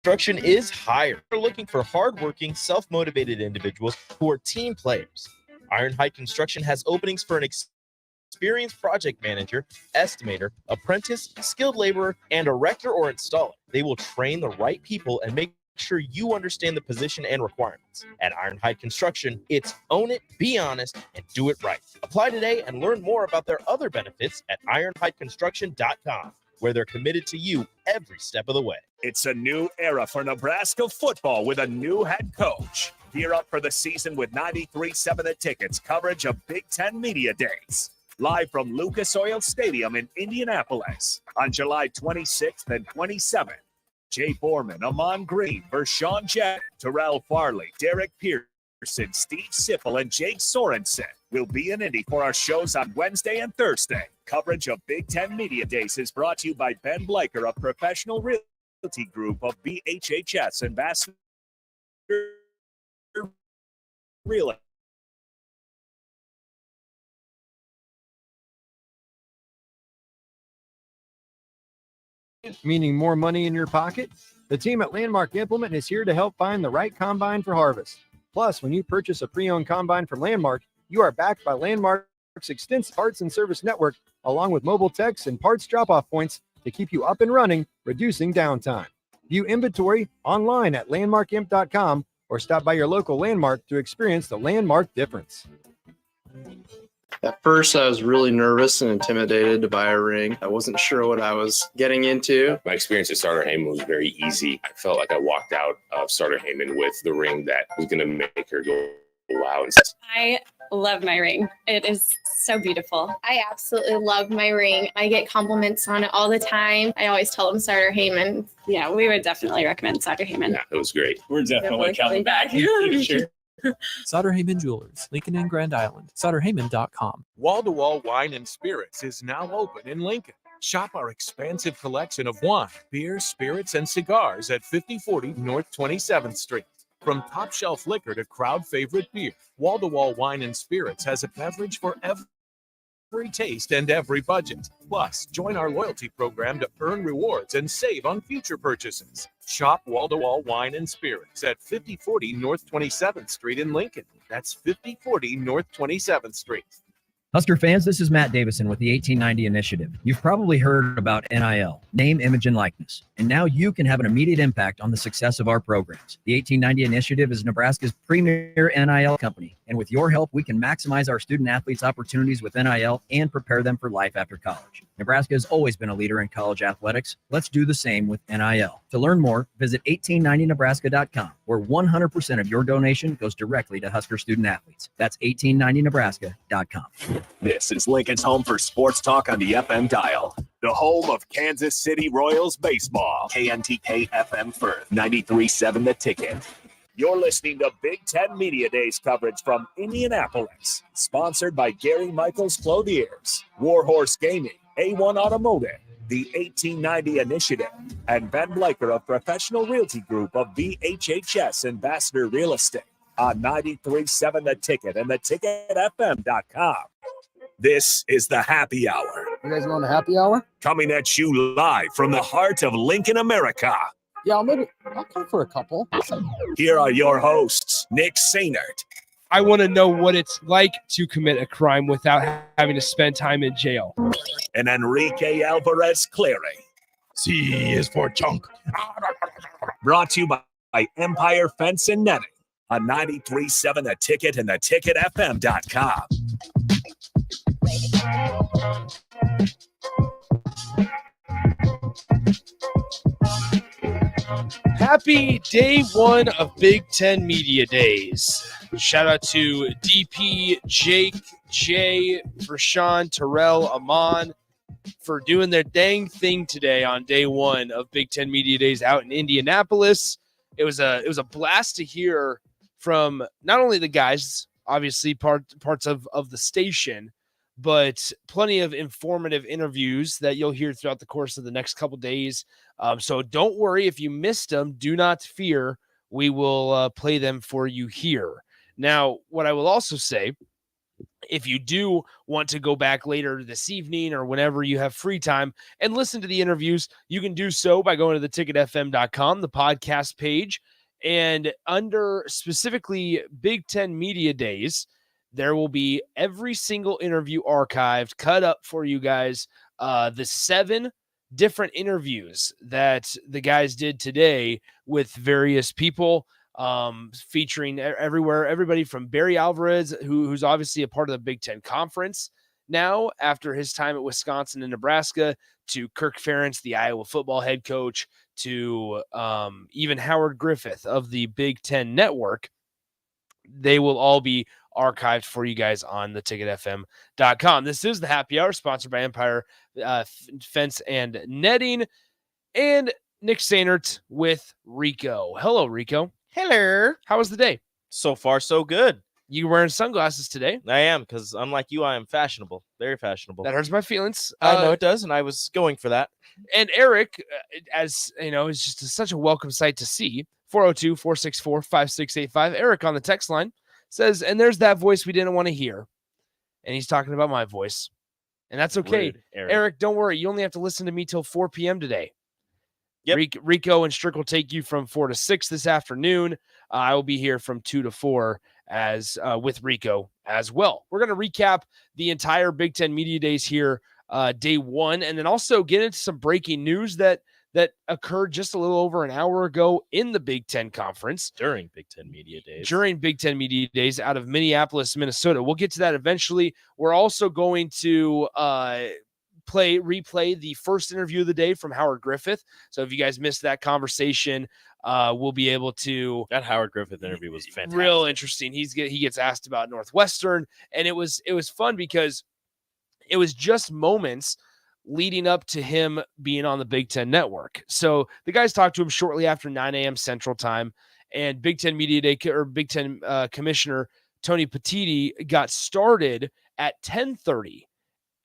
Construction is hired. We're looking for hardworking, self-motivated individuals who are team players. Ironhide Construction has openings for an experienced project manager, estimator, apprentice, skilled laborer, and erector or installer. They will train the right people and make sure you understand the position and requirements. At Ironhide Construction, it's own it, be honest, and do it right. Apply today and learn more about their other benefits at ironhideconstruction.com, where they're committed to you every step of the way. It's a new era for Nebraska football with a new head coach. Gear up for the season with 93.7 The Ticket's coverage of Big Ten Media Days. Live from Lucas Oil Stadium in Indianapolis on July 26th and 27th. Jay Foreman, Amon Green, Vershawn Jack, Terrell Farley, Derek Pearson, Steve Siffel, and Jake Sorensen will be in Indy for our shows on Wednesday and Thursday. Coverage of Big Ten Media Days is brought to you by Ben Bleicher of Professional Realty Group of BHHS Ambassador Real. Meaning more money in your pocket? The team at Landmark Implement is here to help find the right combine for harvest. Plus, when you purchase a pre-owned combine from Landmark, you are backed by Landmark's extensive parts and service network, along with mobile techs and parts drop-off points to keep you up and running, reducing downtime. View inventory online at landmarkimp.com or stop by your local Landmark to experience the Landmark difference. At first, I was really nervous and intimidated to buy a ring. I wasn't sure what I was getting into. My experience at Starter Heyman was very easy. I felt like I walked out of Starter Heyman with the ring that was going to make her go, wow. I love my ring. It is so beautiful. I absolutely love my ring. I get compliments on it all the time. I always tell them Starter Heyman. Yeah, we would definitely recommend Starter Heyman. Yeah, it was great. We're definitely coming back. Sure. Sutter Heyman Jewelers, Lincoln and Grand Island. SutterHeyman.com. Wall-to-Wall Wine and Spirits is now open in Lincoln. Shop our expansive collection of wine, beer, spirits, and cigars at 5040 North 27th Street. From top shelf liquor to crowd favorite beer, Wall-to-Wall Wine and Spirits has a beverage for every taste and every budget. Plus, join our loyalty program to earn rewards and save on future purchases. Shop Wall-to-Wall Wine and Spirits at 5040 North 27th Street in Lincoln. That's 5040 North 27th Street. Husker fans, this is Matt Davison with the 1890 Initiative. You've probably heard about NIL, name, image, and likeness, and now you can have an immediate impact on the success of our programs. The 1890 Initiative is Nebraska's premier NIL company, and with your help, we can maximize our student athletes' opportunities with NIL and prepare them for life after college. Nebraska has always been a leader in college athletics. Let's do the same with NIL. To learn more, visit 1890nebraska.com, where 100% of your donation goes directly to Husker student athletes. That's 1890nebraska.com. This is Lincoln's home for sports talk on the FM dial. The home of Kansas City Royals baseball. KNTK FM Firth, 93.7 The Ticket. You're listening to Big Ten Media Days coverage from Indianapolis. Sponsored by Gary Michaels Clothiers, Warhorse Gaming, A1 Automotive, the 1890 Initiative, and Ben Bleicher of Professional Realty Group of BHHS Ambassador Real Estate on 93.7 The Ticket and theticketfm.com. This is the Happy Hour. You guys want a happy hour? Coming at you live from the heart of Lincoln, America. Yeah, I'll come for a couple. Here are your hosts, Nick Sainert. I want to know what it's like to commit a crime without having to spend time in jail. And Enrique Alvarez Clary. C is for chunk. Brought to you by Empire Fence and Netting on 93.7 The Ticket and theticketfm.com. Happy day one of Big Ten Media Days. Shout out to DP, Jake, Jay, Vershawn, Terrell, Amon for doing their dang thing today on day one of Big Ten Media Days out in Indianapolis. It was a blast to hear from not only the guys, obviously parts of the station, but plenty of informative interviews that you'll hear throughout the course of the next couple days. So don't worry if you missed them. Do not fear. We will play them for you here. Now, what I will also say if you do want to go back later this evening or whenever you have free time and listen to the interviews, you can do so by going to theticketfm.com, the podcast page, and under specifically Big Ten Media Days, there will be every single interview archived, cut up for you guys. The 7 different interviews that the guys did today with various people, featuring everywhere, everybody from Barry Alvarez, who's obviously a part of the Big Ten Conference now after his time at Wisconsin and Nebraska, to Kirk Ferentz, the Iowa football head coach, to even Howard Griffith of the Big Ten Network. They will all be archived for you guys on theticketfm.com. This is the Happy Hour, sponsored by Empire Fence and Netting, and Nick Sainert with Rico. Hello, Rico. Hello. How was the day? So far, so good. You wearing sunglasses today? I am, because unlike you, I am fashionable. Very fashionable. That hurts my feelings. I know it does, and I was going for that. And Eric, as you know, is just such a welcome sight to see. 402-464-5685. Eric on the text line says, and there's that voice we didn't want to hear. And he's talking about my voice. And that's okay. Rude, Eric, don't worry. You only have to listen to me till 4 p.m. today. Yep. Rico and Strick will take you from 4 to 6 this afternoon. I will be here from 2 to 4 as with Rico as well. We're going to recap the entire Big Ten Media Days here, day 1, and then also get into some breaking news that occurred just a little over an hour ago in the Big Ten Conference. During Big Ten Media Days. During Big Ten Media Days out of Minneapolis, Minnesota. We'll get to that eventually. We're also going to replay the first interview of the day from Howard Griffith. So if you guys missed that conversation, we'll be able to. That Howard Griffith interview was fantastic. Real interesting. He gets asked about Northwestern, and it was fun because it was just moments leading up to him being on the Big Ten Network. So the guys talked to him shortly after 9 a.m. Central Time, and Big Ten Media Day or Big Ten Commissioner Tony Petitti got started at 10:30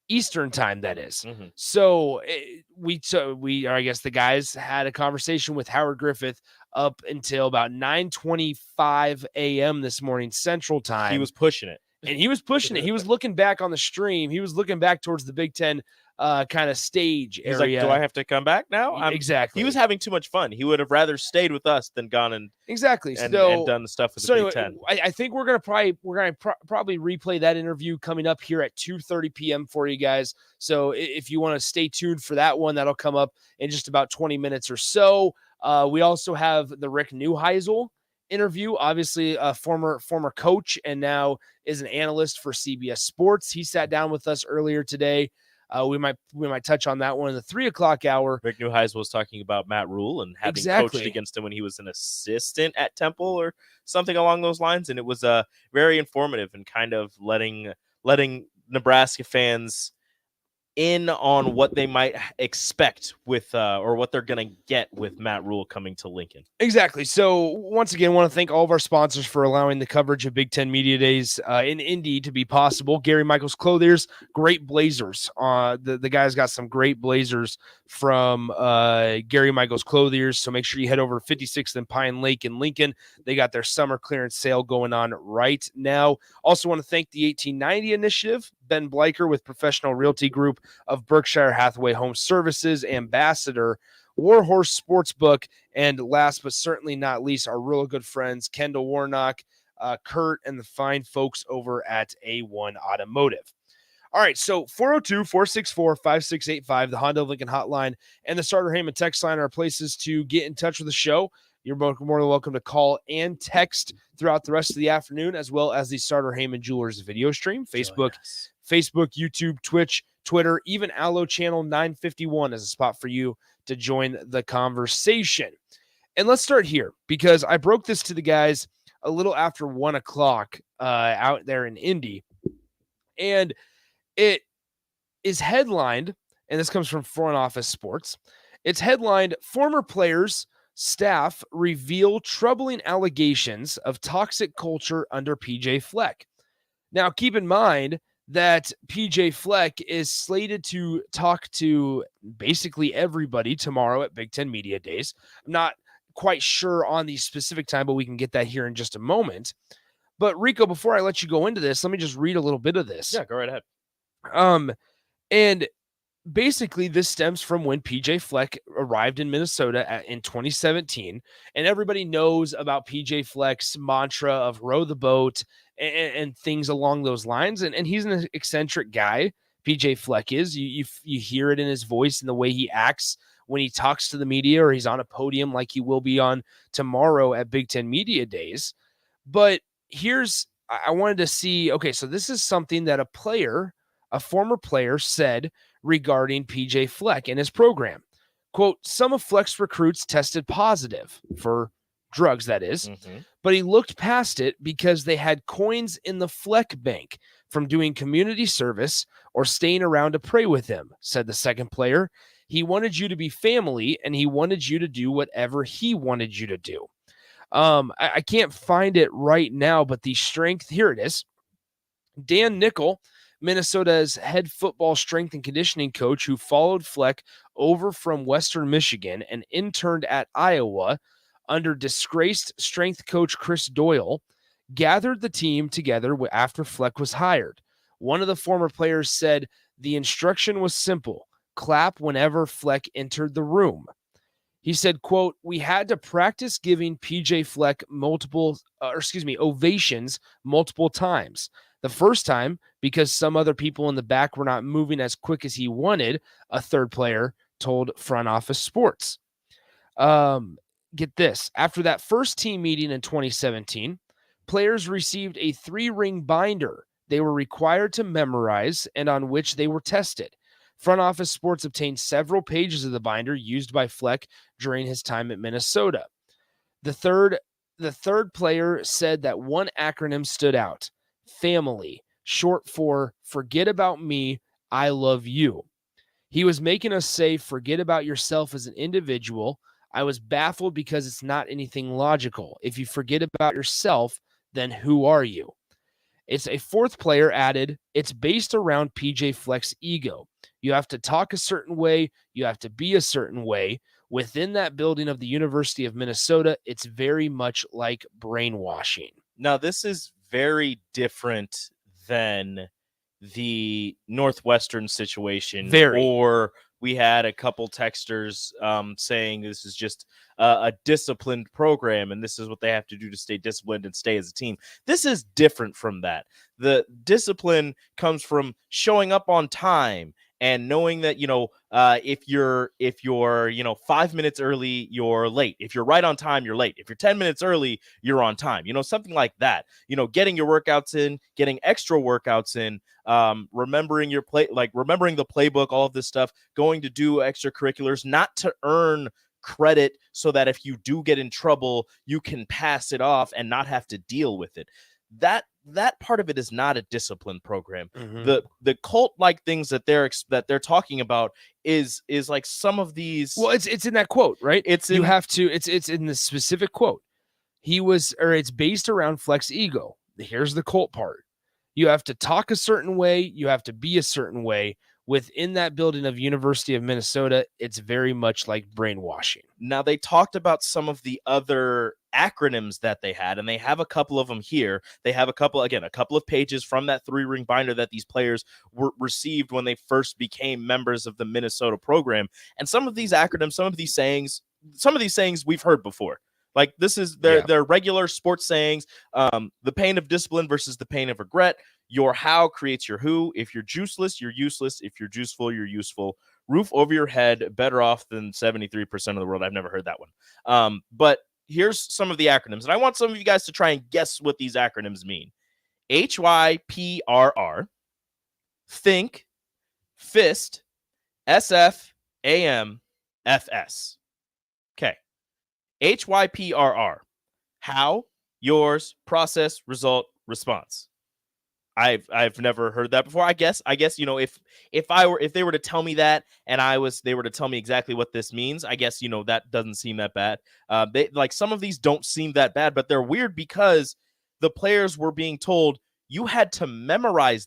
Eastern Time. That is. Mm-hmm. So I guess the guys had a conversation with Howard Griffith up until about 9:25 a.m. this morning Central Time. He was pushing it. And he was pushing it. He was looking back on the stream. He was looking back towards the Big Ten kind of stage He's area. like, do I have to come back now? Exactly. He was having too much fun. He would have rather stayed with us than gone and and done the stuff with the Big Ten. I think we're gonna probably replay that interview coming up here at 2:30 p.m. for you guys. So if you want to stay tuned for that one, that'll come up in just about 20 minutes or so. We also have the Rick Neuheisel interview, obviously a former coach and now is an analyst for CBS Sports. He sat down with us earlier today. We might touch on that one in the 3 o'clock hour. Rick Neuheisel was talking about Matt Rule and having coached against him when he was an assistant at Temple or something along those lines, and it was very informative and kind of letting Nebraska fans in on what they might expect with or what they're going to get with Matt Rule coming to Lincoln. Exactly. So once again, I want to thank all of our sponsors for allowing the coverage of Big Ten Media Days in Indy to be possible. Gary Michaels Clothiers, great blazers. The guys got some great blazers from Gary Michaels Clothiers. So make sure you head over to 56th and Pine Lake in Lincoln. They got their summer clearance sale going on right now. Also want to thank the 1890 Initiative, Ben Bleicher with Professional Realty Group of Berkshire Hathaway Home Services, Ambassador, Warhorse Sportsbook, and last but certainly not least, our real good friends, Kendall Warnock, Kurt, and the fine folks over at A1 Automotive. All right, so 402-464-5685, the Honda Lincoln Hotline, and the Starter Heyman text line are places to get in touch with the show. You're more than welcome to call and text throughout the rest of the afternoon, as well as the Starter Heyman Jewelers video stream, Facebook, YouTube, Twitch, Twitter, even Allo Channel 951 is a spot for you to join the conversation. And let's start here, because I broke this to the guys a little after 1 o'clock out there in Indy. And it is headlined, and this comes from Front Office Sports. It's headlined, former players, staff reveal troubling allegations of toxic culture under PJ Fleck. Now, keep in mind that PJ Fleck is slated to talk to basically everybody tomorrow at Big Ten Media Days. I'm not quite sure on the specific time, but we can get that here in just a moment. But Rico, before I let you go into this, let me just read a little bit of this. Yeah, go right ahead. And basically, this stems from when PJ Fleck arrived in Minnesota in 2017, and everybody knows about PJ Fleck's mantra of row the boat and things along those lines. And he's an eccentric guy. PJ Fleck is. You hear it in his voice and the way he acts when he talks to the media, or he's on a podium like he will be on tomorrow at Big Ten Media Days. But I wanted to see, okay, so this is something that a former player said regarding PJ Fleck and his program. Quote, some of Fleck's recruits tested positive for drugs, that is, but he looked past it because they had coins in the Fleck bank from doing community service or staying around to pray with him, said the second player. He wanted you to be family, and he wanted you to do whatever he wanted you to do. I can't find it right now, but the strength, here it is. Dan Nickel, Minnesota's head football strength and conditioning coach, who followed Fleck over from Western Michigan and interned at Iowa under disgraced strength coach Chris Doyle, gathered the team together after Fleck was hired. One of the former players said the instruction was simple: clap whenever Fleck entered the room. He said, quote, we had to practice giving PJ Fleck ovations multiple times. The first time, because some other people in the back were not moving as quick as he wanted, a third player told Front Office Sports. Get this. After that first team meeting in 2017, players received a 3-ring binder they were required to memorize and on which they were tested. Front Office Sports obtained several pages of the binder used by Fleck during his time at Minnesota. The third player said that one acronym stood out: FAMILY, short for forget about me, I love you. He was making us say, forget about yourself as an individual. I was baffled because it's not anything logical. If you forget about yourself, then who are you? It's a fourth player added, it's based around PJ Fleck's ego. You have to talk a certain way. You have to be a certain way. Within that building of the University of Minnesota, it's very much like brainwashing. Now, this is very different than the Northwestern situation. Or we had a couple texters saying this is just a disciplined program and this is what they have to do to stay disciplined and stay as a team. This is different from that. The discipline comes from showing up on time and knowing that, if you're 5 minutes early, you're late. If you're right on time, you're late. If you're 10 minutes early, you're on time. Something like that. Getting your workouts in, getting extra workouts in, remembering remembering the playbook, all of this stuff, going to do extracurriculars, not to earn credit so that if you do get in trouble, you can pass it off and not have to deal with it. That part of it is not a discipline program. The cult-like things that they're talking about is like some of these. Well, it's in that quote, right? It's in the specific quote. It's based around Fleck's ego. Here's the cult part. You have to talk a certain way. You have to be a certain way. Within that building of University of Minnesota, it's very much like brainwashing. Now, they talked about some of the other acronyms that they had, and they have a couple of them here. They have a couple of pages from that 3-ring binder that these players received when they first became members of the Minnesota program. And some of these acronyms, some of these sayings we've heard before. Like, this is their regular sports sayings. The pain of discipline versus the pain of regret. Your how creates your who. If you're juiceless, you're useless. If you're juiceful, you're useful. Roof over your head, better off than 73% of the world. I've never heard that one. But here's some of the acronyms. And I want some of you guys to try and guess what these acronyms mean. HYPRR, think, fist, SF, AM, FS. Okay. HYPRR, how, yours, process, result, response. I've never heard that before. I guess if they were to tell me that and they were to tell me exactly what this means, I guess that doesn't seem that bad. Some of these don't seem that bad, but they're weird because the players were being told you had to memorize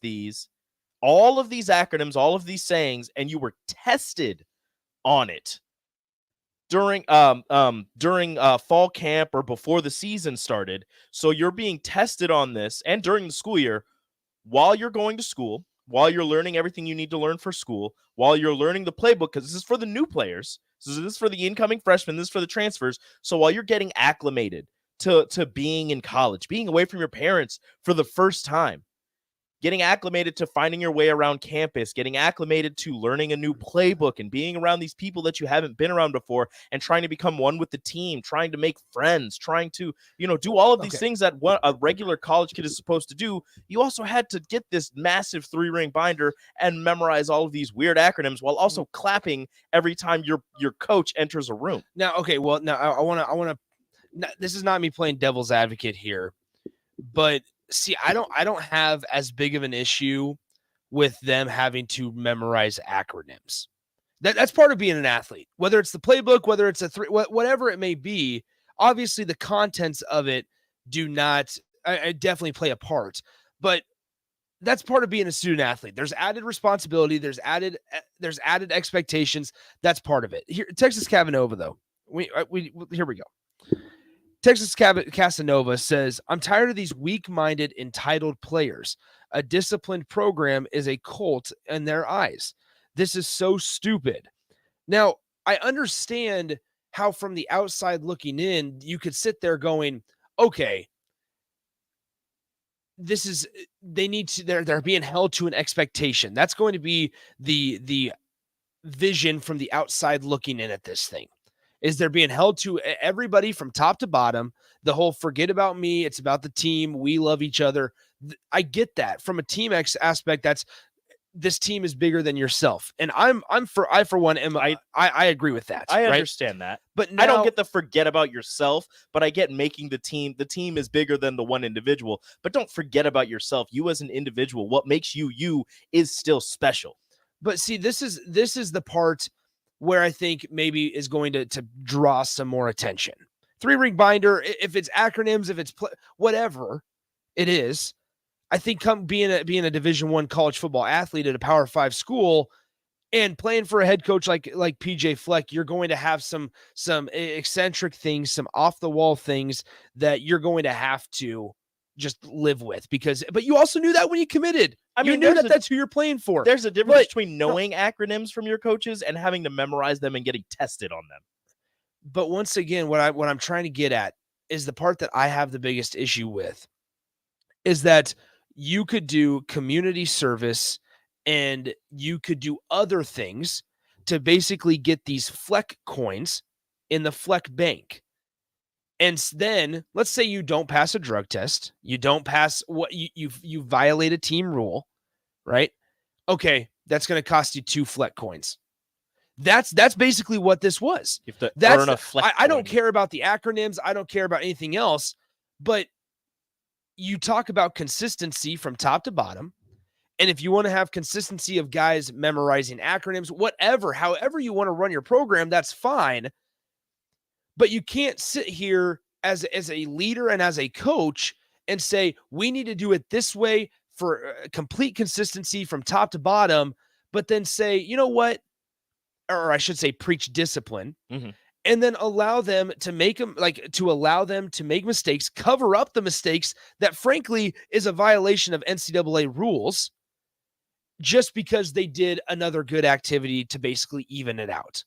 all of these acronyms, all of these sayings, and you were tested on it. during fall camp or before the season started. So you're being tested on this and during the school year while you're going to school, while you're learning everything you need to learn for school, while you're learning the playbook, because this is for the new players. So this is for the incoming freshmen. This is for the transfers. So while you're getting acclimated to being in college, being away from your parents for the first time, getting acclimated to finding your way around campus, getting acclimated to learning a new playbook and being around these people that you haven't been around before and trying to become one with the team, trying to make friends, trying to, do all of these things that a regular college kid is supposed to do. You also had to get this massive 3-ring binder and memorize all of these weird acronyms while also clapping every time your coach enters a room. Now, okay, well, now I want to, this is not me playing devil's advocate here, but see, I don't have as big of an issue with them having to memorize acronyms. That's part of being an athlete, whether it's the playbook, whether it's whatever it may be. Obviously, the contents of it do not I definitely play a part, but that's part of being a student athlete. There's added responsibility. There's added expectations. That's part of it. Here, Texas Casanova, though. Here we go. Texas Casanova says, I'm tired of these weak-minded, entitled players. A disciplined program is a cult in their eyes. This is so stupid. Now, I understand how from the outside looking in, you could sit there going, okay, they're being held to an expectation. That's going to be the vision from the outside looking in at this thing. Is they're being held to everybody from top to bottom. The whole forget about me. It's about the team. We love each other. I get that from a team aspect. That's this team is bigger than yourself. And I agree with that. I understand that. But now, I don't get the forget about yourself, but I get making the team is bigger than the one individual, but don't forget about yourself. You as an individual, what makes you is still special. But see, this is the part where I think maybe is going to draw some more attention. 3-ring binder, if it's acronyms, if it's whatever it is, I think being a Division I college football athlete at a Power 5 school and playing for a head coach like PJ Fleck, you're going to have some eccentric things, some off the wall things that you're going to have to just live with but you also knew that when you committed. You knew that's who you're playing for. There's a difference between knowing acronyms from your coaches and having to memorize them and getting tested on them. But once again, what I'm trying to get at is the part that I have the biggest issue with is that you could do community service and you could do other things to basically get these Fleck coins in the Fleck bank. And then let's say you don't pass a drug test. You don't pass what you violate a team rule, right? Okay, that's going to cost you 2 Fleck coins. That's basically what this was. You have to earn a Fleck I don't care about the acronyms. I don't care about anything else. But you talk about consistency from top to bottom. And if you want to have consistency of guys memorizing acronyms, however you want to run your program, that's fine. But you can't sit here as a leader and as a coach and say, we need to do it this way for complete consistency from top to bottom, but then say, you know what? Or I should say preach discipline, and then allow them to make mistakes, cover up the mistakes that frankly is a violation of NCAA rules just because they did another good activity to basically even it out.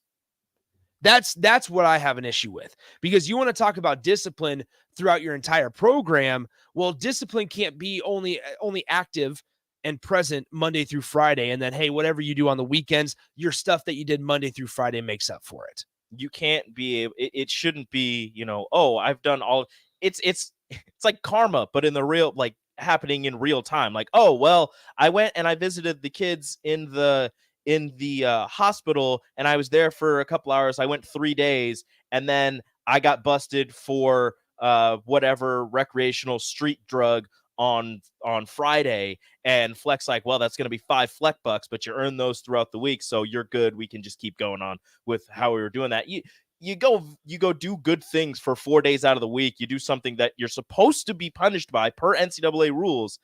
That's what I have an issue with, because you want to talk about discipline throughout your entire program. Well, discipline can't be only active and present Monday through Friday. And then, hey, whatever you do on the weekends, your stuff that you did Monday through Friday makes up for it. You can't be, it shouldn't be, I've done all it's like karma, but in the real, like happening in real time. Like, oh, well, I went and I visited the kids in the hospital and I was there for a couple hours. I went 3 days and then I got busted for whatever recreational street drug on Friday, and Fleck's like, well, that's going to be 5 Fleck bucks, but you earn those throughout the week, so you're good. We can just keep going on with how we were doing that. You go do good things for 4 days out of the week. You do something that you're supposed to be punished by per NCAA rules,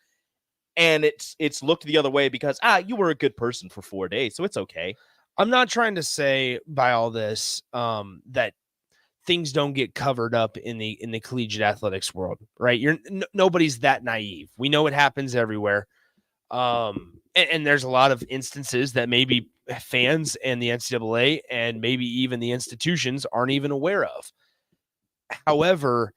and it's looked the other way because you were a good person for 4 days, so it's okay. I'm not trying to say by all this that things don't get covered up in the collegiate athletics world, right? Nobody's that naive. We know it happens everywhere. And there's a lot of instances that maybe fans and the NCAA and maybe even the institutions aren't even aware of. However,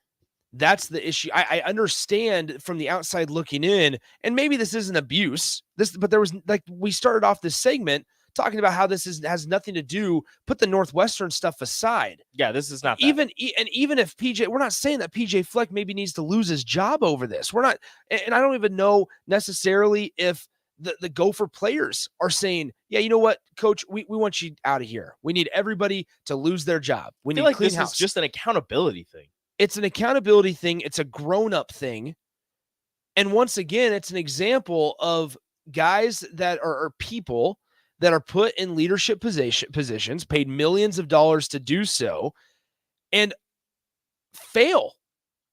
that's the issue. I understand from the outside looking in, and maybe this isn't abuse. But there was, like, we started off this segment talking about how this has nothing to do. Put the Northwestern stuff aside. Yeah, this is not that. Even if PJ, we're not saying that PJ Fleck maybe needs to lose his job over this. We're not, and I don't even know necessarily if the Gopher players are saying, yeah, you know what, coach, we want you out of here. We need everybody to lose their job. We need like clean this house. is just an accountability thing. It's an accountability thing. It's a grown-up thing. And once again, it's an example of guys that are people that are put in leadership positions, paid millions of dollars to do so, and fail.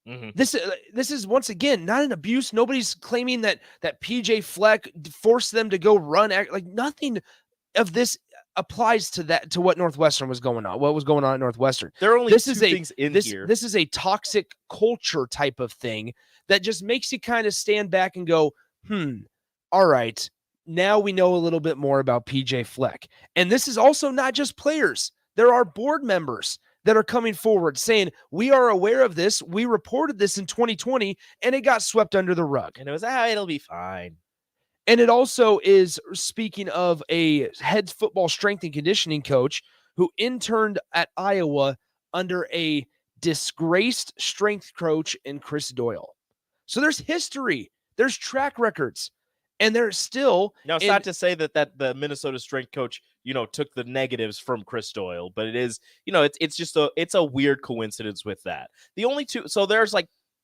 Mm-hmm. This is once again not an abuse. Nobody's claiming that PJ Fleck forced them to go run. Like, nothing of this applies to what Northwestern was going on. What was going on at Northwestern? There are only two things in here. This is a toxic culture type of thing that just makes you kind of stand back and go, all right, now we know a little bit more about PJ Fleck. And this is also not just players. There are board members that are coming forward saying, we are aware of this. We reported this in 2020 and it got swept under the rug. And it was, it'll be fine. And it also is, speaking of a head football strength and conditioning coach who interned at Iowa under a disgraced strength coach in Chris Doyle. So there's history, there's track records, and there's still. Now, it's not to say that the Minnesota strength coach, took the negatives from Chris Doyle, but it is, it's just it's a weird coincidence with that. The only two, so there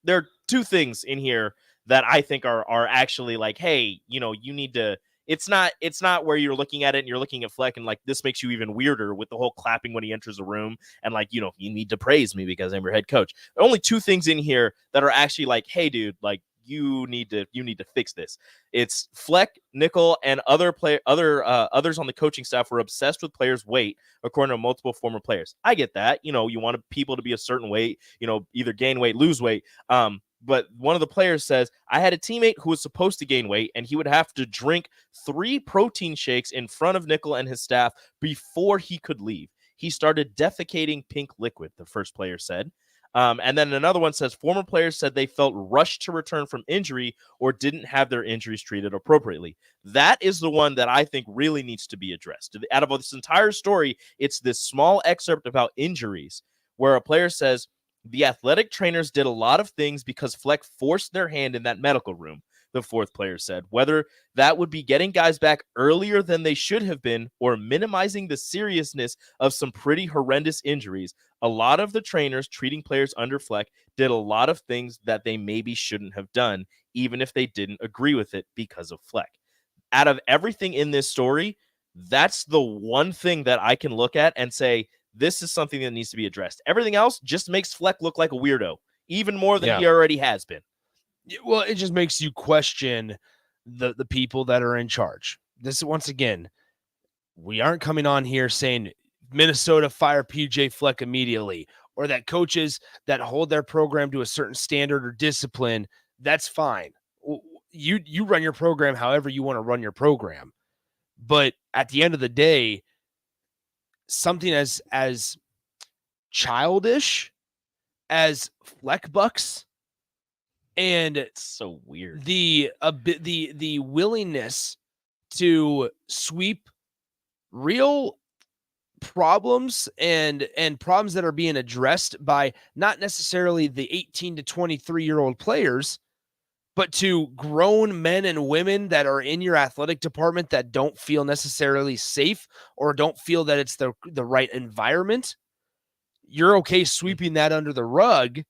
are two things in here that I think are actually like, hey, you need to, it's not where you're looking at it and you're looking at Fleck and like, this makes you even weirder with the whole clapping when he enters a room and like, you need to praise me because I'm your head coach. There are only two things in here that are actually like, hey, dude, like, you need to fix this. It's Fleck, Nickel, and others on the coaching staff were obsessed with players' weight, according to multiple former players. I get that. You want people to be a certain weight, either gain weight, lose weight. But one of the players says, I had a teammate who was supposed to gain weight, and he would have to drink 3 protein shakes in front of Nickel and his staff before he could leave. He started defecating pink liquid, the first player said. And then another one says, former players said they felt rushed to return from injury or didn't have their injuries treated appropriately. That is the one that I think really needs to be addressed. Out of this entire story, it's this small excerpt about injuries where a player says, the athletic trainers did a lot of things because Fleck forced their hand in that medical room, the fourth player said. Whether that would be getting guys back earlier than they should have been or minimizing the seriousness of some pretty horrendous injuries, a lot of the trainers treating players under Fleck did a lot of things that they maybe shouldn't have done, even if they didn't agree with it because of Fleck. Out of everything in this story, that's the one thing that I can look at and say, this is something that needs to be addressed. Everything else just makes Fleck look like a weirdo, even more than he already has been. Well, it just makes you question the people that are in charge. This is, once again, we aren't coming on here saying Minnesota fire PJ Fleck immediately, or that coaches that hold their program to a certain standard or discipline, that's fine. You run your program however you want to run your program. But at the end of the day, something as childish as Fleck Bucks, and it's so weird, the willingness to sweep real problems and problems that are being addressed by not necessarily the 18 to 23-year-old players, but to grown men and women that are in your athletic department that don't feel necessarily safe or don't feel that it's the right environment. You're okay sweeping that under the rug.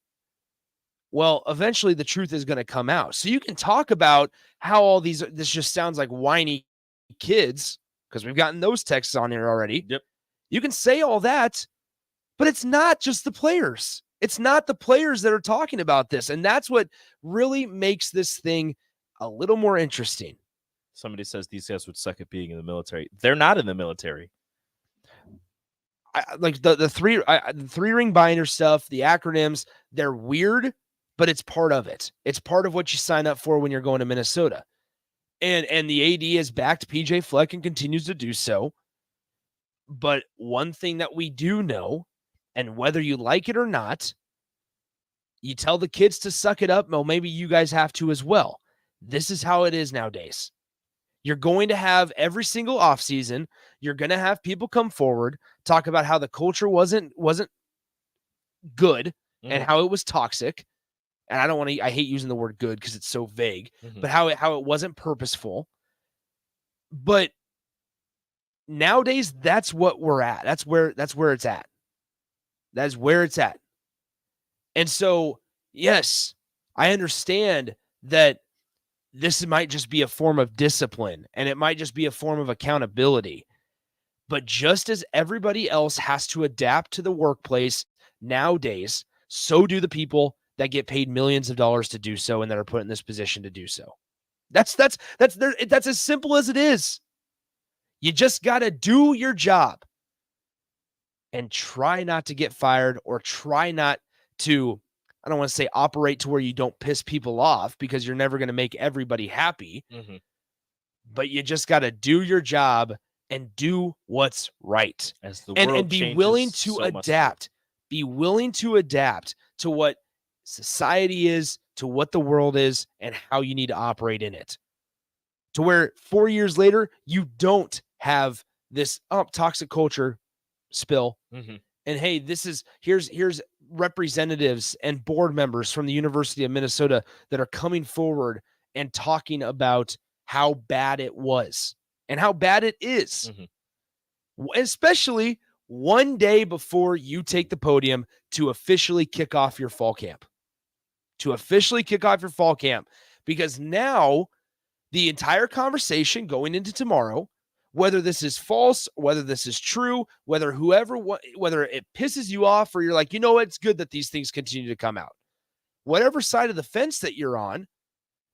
Well, eventually the truth is going to come out. So you can talk about how this just sounds like whiny kids, because we've gotten those texts on here already. Yep. You can say all that, but it's not just the players. It's not the players that are talking about this. And that's what really makes this thing a little more interesting. Somebody says these guys would suck at being in the military. They're not in the military. like the three ring binder stuff, the acronyms, they're weird, but it's part of it. It's part of what you sign up for when you're going to Minnesota. And the AD has backed PJ Fleck and continues to do so. But one thing that we do know, and whether you like it or not, you tell the kids to suck it up. Well, maybe you guys have to as well. This is how it is nowadays. You're going to have every single offseason, you're going to have people come forward, talk about how the culture wasn't good and how it was toxic. And I hate using the word good because it's so vague, but how it wasn't purposeful. But nowadays, that's what we're at. That's where it's at. That's where it's at. And so, yes, I understand that this might just be a form of discipline and it might just be a form of accountability. But just as everybody else has to adapt to the workplace nowadays, so do the people that get paid millions of dollars to do so and that are put in this position to do so. That's as simple as it is. You just got to do your job and try not to get fired or try not to, I don't want to say operate to where you don't piss people off because you're never going to make everybody happy. But you just got to do your job and do what's right. And be willing to adapt. Be willing to adapt to what society is, to what the world is, and how you need to operate in it. To where 4 years later, you don't have this toxic culture spill. And hey, here's representatives and board members from the University of Minnesota that are coming forward and talking about how bad it was and how bad it is. Especially one day before you take the podium to officially kick off your fall camp. Because now the entire conversation going into tomorrow, whether this is false, whether this is true, whether it pisses you off or you're like, you know what, it's good that these things continue to come out. Whatever side of the fence that you're on,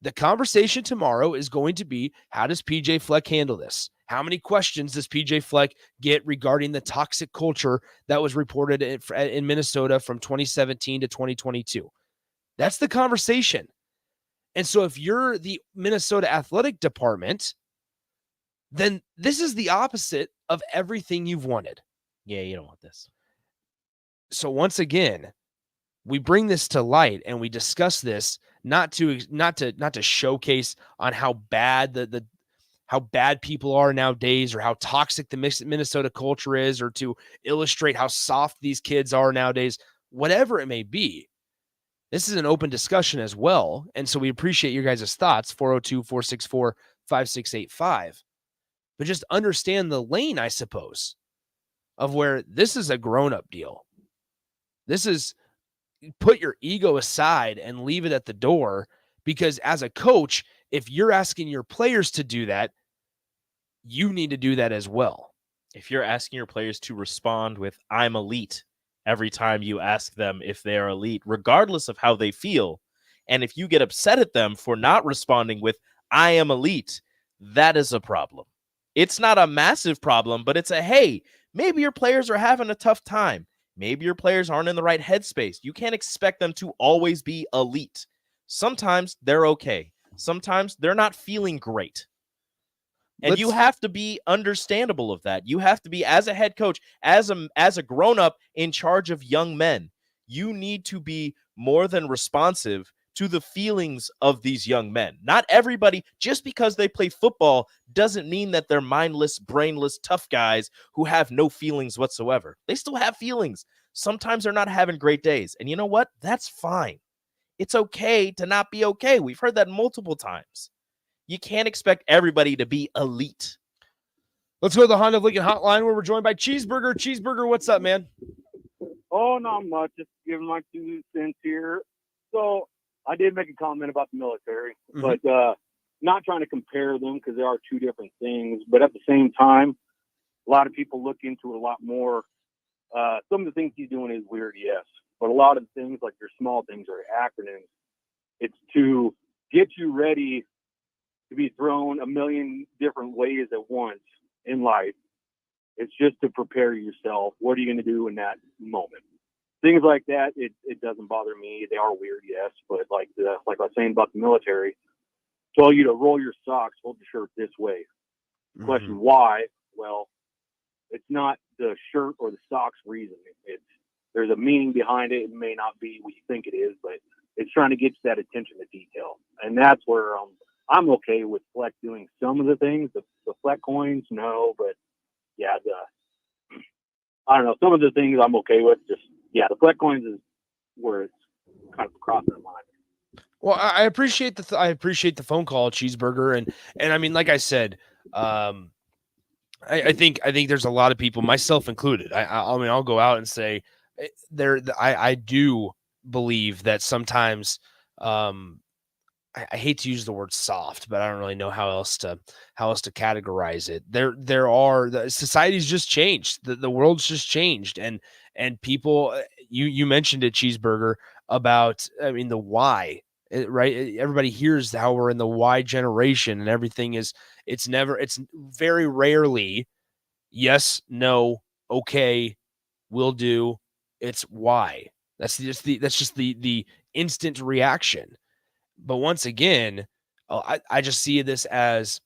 the conversation tomorrow is going to be, how does PJ Fleck handle this? How many questions does PJ Fleck get regarding the toxic culture that was reported in Minnesota from 2017 to 2022? That's the conversation. And so if you're the Minnesota athletic department, then this is the opposite of everything you've wanted. Yeah, you don't want this. So once again, we bring this to light and we discuss this not to showcase on how bad how bad people are nowadays or how toxic the Minnesota culture is, or to illustrate how soft these kids are nowadays, whatever it may be. This is an open discussion as well. And so we appreciate your guys' thoughts, 402-464-5685. But just understand the lane, I suppose, of where this is a grown-up deal. This is put your ego aside and leave it at the door, because as a coach, if you're asking your players to do that, you need to do that as well. If you're asking your players to respond with, I'm elite, every time you ask them if they are elite, regardless of how they feel, and if you get upset at them for not responding with, I am elite, that is a problem. It's not a massive problem, but it's a, hey, maybe your players are having a tough time. Maybe your players aren't in the right headspace. You can't expect them to always be elite. Sometimes they're okay. Sometimes they're not feeling great. And you have to be understandable of that. You have to be, as a head coach, as a grown-up in charge of young men, you need to be more than responsive to the feelings of these young men. Not everybody, just because they play football, doesn't mean that they're mindless, brainless, tough guys who have no feelings whatsoever. They still have feelings. Sometimes they're not having great days. And you know what? That's fine. It's okay to not be okay. We've heard that multiple times. You can't expect everybody to be elite. Let's go to the Honda of Lincoln hotline where we're joined by Cheeseburger. Cheeseburger, what's up, man? Oh, not much. Just giving my 2 cents here. So I did make a comment about the military, but not trying to compare them because they are two different things. But at the same time, a lot of people look into it a lot more. Some of the things he's doing is weird, yes. But a lot of the things, like your small things or acronyms, it's to get you ready to be thrown a million different ways at once in life. It's just to prepare yourself. What are you going to do in that moment? Things like that, it doesn't bother me. They are weird, yes, but like I was saying about the military, tell you to roll your socks, hold your shirt this way. Question why? Well, it's not the shirt or the socks reason. There's a meaning behind it. It may not be what you think it is, but it's trying to get you that attention to detail. And that's where I'm okay with Fleck doing some of the things. The Fleck coins, no, but yeah, I don't know. Some of the things I'm okay with. Just, yeah, the Fleck coins is where it's kind of crossing the line. Well, I appreciate the phone call, Cheeseburger, and I mean, like I said, I think there's a lot of people, myself included. I mean, I'll go out and say I do believe that sometimes I hate to use the word soft, but I don't really know how else to categorize it. The society's just changed. The world's just changed, and people. You mentioned it, Cheeseburger, about I mean the why. Right, everybody hears how we're in the Y generation, and everything is. It's very rarely yes, no, okay, will do. It's why. That's just the instant reaction. But once again, I just see this as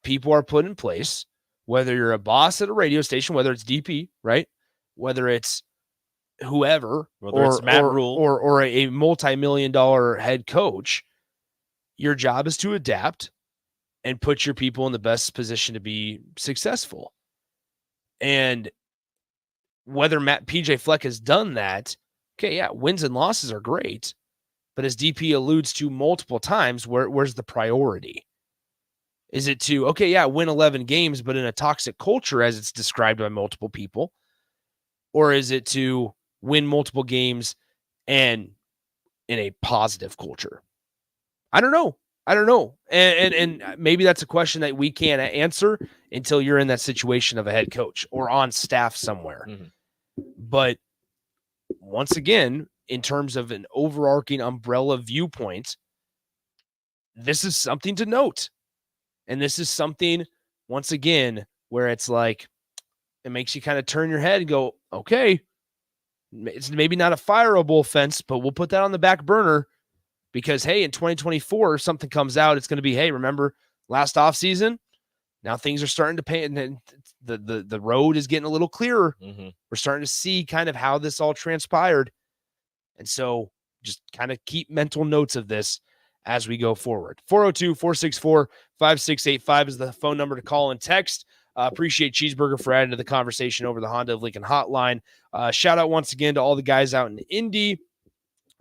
people are put in place, whether you're a boss at a radio station, whether it's DP, right? Whether it's whoever, whether it's Matt Rule or a multi-million-dollar head coach, your job is to adapt and put your people in the best position to be successful. And whether PJ Fleck has done that, okay, yeah, wins and losses are great. But as DP alludes to multiple times, where's the priority? Is it to, okay, yeah, win 11 games, but in a toxic culture as it's described by multiple people? Or is it to win multiple games and in a positive culture? I don't know. And maybe that's a question that we can't answer until you're in that situation of a head coach or on staff somewhere. But once again, in terms of an overarching umbrella viewpoint, this is something to note. And this is something, once again, where it's like, it makes you kind of turn your head and go, okay, it's maybe not a fireable offense, but we'll put that on the back burner because, hey, in 2024, if something comes out, it's going to be, hey, remember last offseason? Now things are starting to pay, and then the road is getting a little clearer. We're starting to see kind of how this all transpired. And so just kind of keep mental notes of this as we go forward. 402-464-5685 is the phone number to call and text. Appreciate Cheeseburger for adding to the conversation over the Honda of Lincoln hotline. Shout out once again to all the guys out in Indy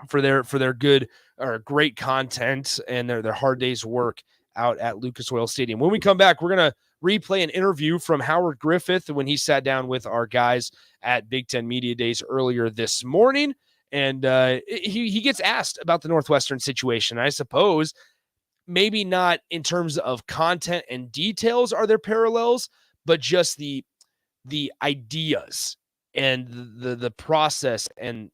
for their good or great content and their hard day's work out at Lucas Oil Stadium. When we come back, we're going to replay an interview from Howard Griffith when he sat down with our guys at Big Ten Media Days earlier this morning. And he gets asked about the Northwestern situation. I suppose maybe not in terms of content and details are there parallels, but just the ideas and the process and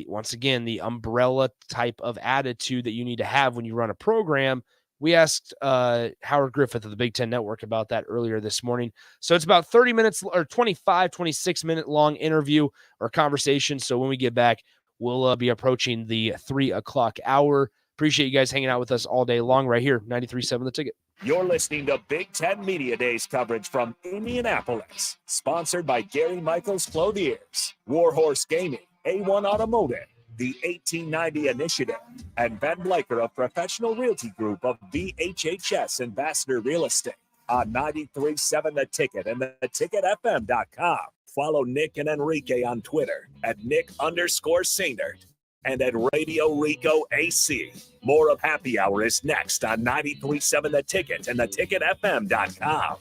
once again, the umbrella type of attitude that you need to have when you run a program. We asked Howard Griffith of the Big Ten Network about that earlier this morning. So it's about 30 minutes or 26 minute long interview or conversation. So when we get back, we'll be approaching the 3 o'clock hour. Appreciate you guys hanging out with us all day long right here. 93.7 The Ticket. You're listening to Big Ten Media Days coverage from Indianapolis, sponsored by Gary Michaels Clothiers, Warhorse Gaming, A1 Automotive, the 1890 Initiative, and Ben Blaker of Professional Realty Group of VHHS Ambassador Real Estate on 93.7 The Ticket and theticketfm.com. Follow Nick and Enrique on Twitter at Nick_Sainert and at Radio Rico AC. More of Happy Hour is next on 93.7 The Ticket and theticketfm.com.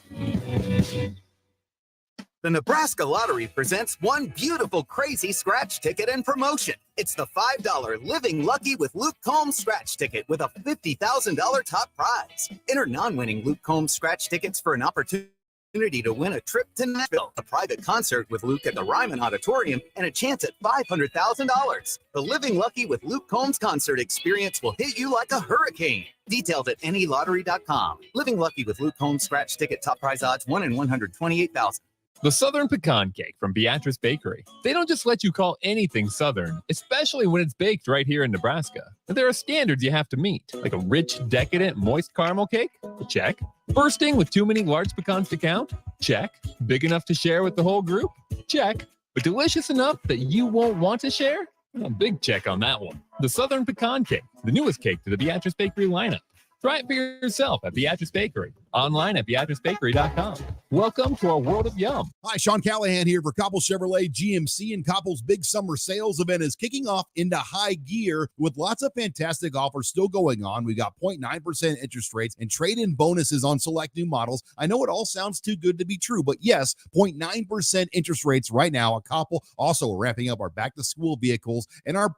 The Nebraska Lottery presents one beautiful, crazy scratch ticket and promotion. It's the $5 Living Lucky with Luke Combs scratch ticket with a $50,000 top prize. Enter non-winning Luke Combs scratch tickets for an opportunity to win a trip to Nashville, a private concert with Luke at the Ryman Auditorium, and a chance at $500,000. The Living Lucky with Luke Combs concert experience will hit you like a hurricane. Detailed at nelottery.com. Living Lucky with Luke Combs scratch ticket top prize odds 1 in 128,000. The Southern Pecan Cake from Beatrice Bakery. They don't just let you call anything Southern, especially when it's baked right here in Nebraska. And there are standards you have to meet, like a rich, decadent, moist caramel cake? Check. Bursting with too many large pecans to count? Check. Big enough to share with the whole group? Check. But delicious enough that you won't want to share? A big check on that one. The Southern Pecan Cake, the newest cake to the Beatrice Bakery lineup. Try it for yourself at Beatrice Bakery. Online at BeatriceBakery.com. Welcome to our world of yum. Hi, Sean Callahan here for Koppel Chevrolet GMC, and Koppel's big summer sales event is kicking off into high gear with lots of fantastic offers still going on. We got 0.9% interest rates and trade-in bonuses on select new models. I know it all sounds too good to be true, but yes, 0.9% interest rates right now at Koppel. Also, we're ramping up our back-to-school vehicles and our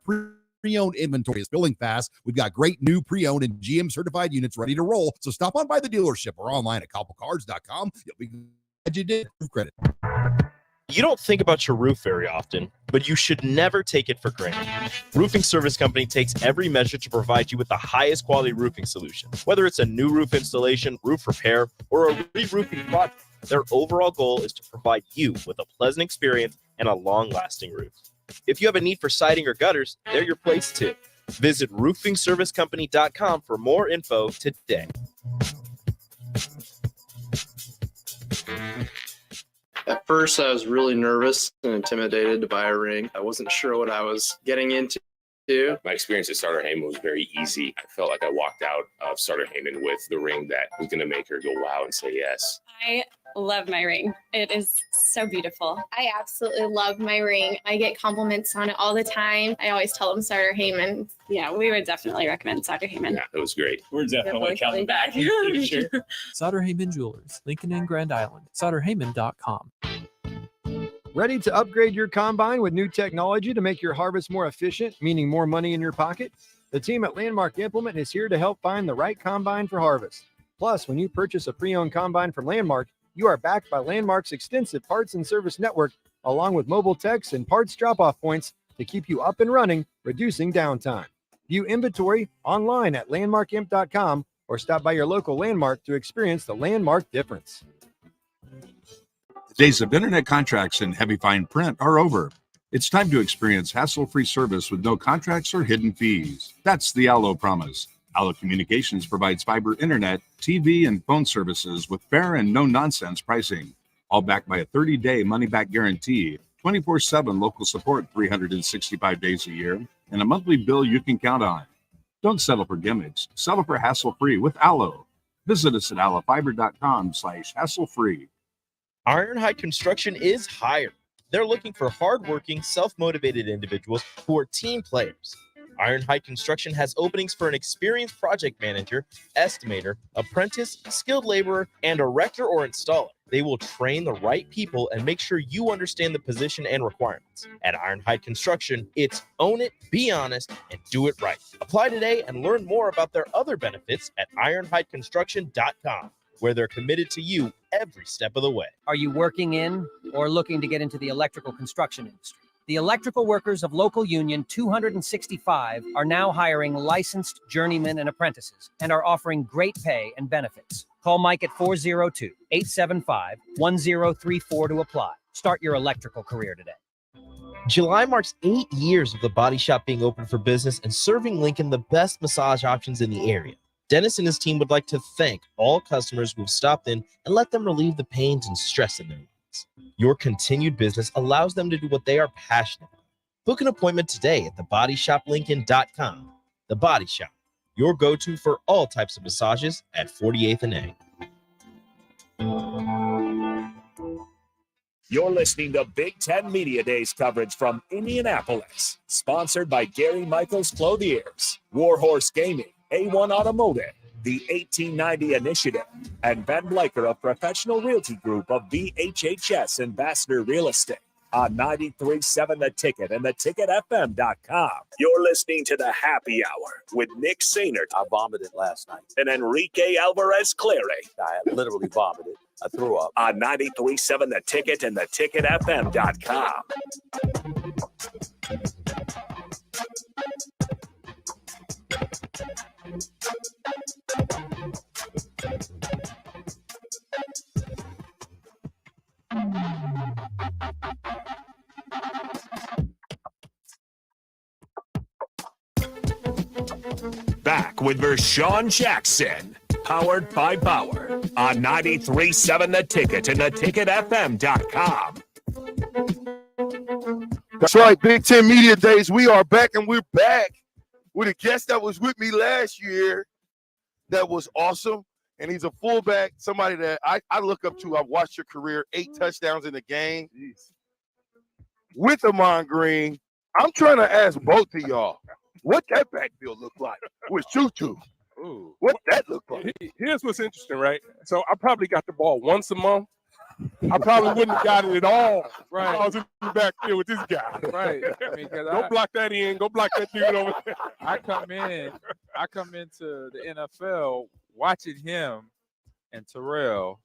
pre-owned inventory is filling fast. We've got great new pre-owned and GM certified units ready to roll. So stop on by the dealership or online at koppelcars.com. You'll be glad you did. Credit. You don't think about your roof very often, but you should never take it for granted. Roofing Service Company takes every measure to provide you with the highest quality roofing solution. Whether it's a new roof installation, roof repair, or a re-roofing project, their overall goal is to provide you with a pleasant experience and a long-lasting roof. If you have a need for siding or gutters, they're your place too. Visit roofingservicecompany.com for more info today. At first, I was really nervous and intimidated to buy a ring. I wasn't sure what I was getting into. My experience at Starter Heyman was very easy. I felt like I walked out of Starter Heyman with the ring that was going to make her go wow and say yes. I love my ring. It is so beautiful. I absolutely love my ring. I get compliments on it all the time. I always tell them Starter Heyman. Yeah, we would definitely recommend Starter Heyman. Yeah, it was great. We're definitely coming back. Sure. Sutter Heyman Jewelers, Lincoln and Grand Island. SutterHeyman.com. Ready to upgrade your combine with new technology to make your harvest more efficient, meaning more money in your pocket? The team at Landmark Implement is here to help find the right combine for harvest. Plus, when you purchase a pre-owned combine from Landmark, you are backed by Landmark's extensive parts and service network, along with mobile techs and parts drop-off points to keep you up and running, reducing downtime. View inventory online at landmarkimp.com or stop by your local Landmark to experience the Landmark difference. The days of internet contracts and heavy fine print are over. It's time to experience hassle-free service with no contracts or hidden fees. That's the Allo promise. Allo Communications provides fiber internet, TV, and phone services with fair and no-nonsense pricing. All backed by a 30-day money-back guarantee, 24/7 local support 365 days a year, and a monthly bill you can count on. Don't settle for gimmicks. Settle for hassle-free with Allo. Visit us at allofiber.com/hassle-free. Ironhide Construction is hiring. They're looking for hardworking, self-motivated individuals who are team players. Ironhide Construction has openings for an experienced project manager, estimator, apprentice, skilled laborer, and erector or installer. They will train the right people and make sure you understand the position and requirements. At Ironhide Construction, it's own it, be honest, and do it right. Apply today and learn more about their other benefits at ironhideconstruction.com, where they're committed to you every step of the way. Are you working in or looking to get into the electrical construction industry? The electrical workers of Local Union 265 are now hiring licensed journeymen and apprentices and are offering great pay and benefits. Call Mike at 402-875-1034 to apply. Start your electrical career today. July marks 8 years of the Body Shop being open for business and serving Lincoln the best massage options in the area. Dennis and his team would like to thank all customers who have stopped in and let them relieve the pains and stress in their lives. Your continued business allows them to do what they are passionate about. Book an appointment today at thebodyshoplincoln.com. The Body Shop, your go-to for all types of massages at 48th and A. You're listening to Big Ten Media Days coverage from Indianapolis, sponsored by Gary Michaels Clothiers, Warhorse Gaming, A1 Automotive, the 1890 Initiative, and Ben Blaker of Professional Realty Group of VHHS Ambassador Real Estate on 93.7 The Ticket and theticketfm.com. You're listening to the Happy Hour with Nick Sainert. I vomited last night. And Enrique Alvarez Clary. I literally vomited. I threw up. On 93.7 The Ticket and theticketfm.com. Back with Vershawn Jackson, powered by Bauer, on 93.7 The Ticket and theticketfm.com. That's right, Big Ten Media Days. We are back, and we're back with a guest that was with me last year that was awesome. And he's a fullback, somebody that I look up to. I've watched your career, 8 touchdowns in the game. Jeez. With Ahman Green. I'm trying to ask both of y'all what that backfield looked like with Tutu. Ooh. What that looked like. Here's what's interesting, right? So I probably got the ball once a month. I probably wouldn't have got it at all. Right. I was in the backfield with this guy. Right. I mean, Go block that in. Go block that dude over there. I come into the NFL watching him and Terrell.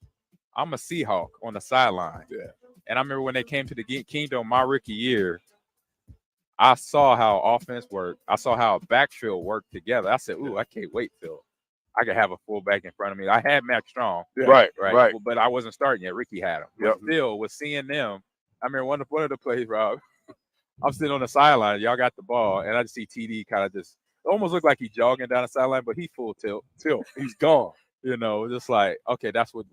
I'm a Seahawk on the sideline. Yeah. And I remember when they came to the Kingdom my rookie year, I saw how offense worked. I saw how backfield worked together. I said, ooh, I can't wait till I could have a fullback in front of me. I had Max Strong. Yeah. Right. But I wasn't starting yet. Ricky had him. Yep. But still, was seeing them. I remember one of the plays, Rob, I'm sitting on the sideline. Y'all got the ball, and I just see TD kind of just almost look like he's jogging down the sideline, but he full tilt. He's gone. You know, just like, okay, that's what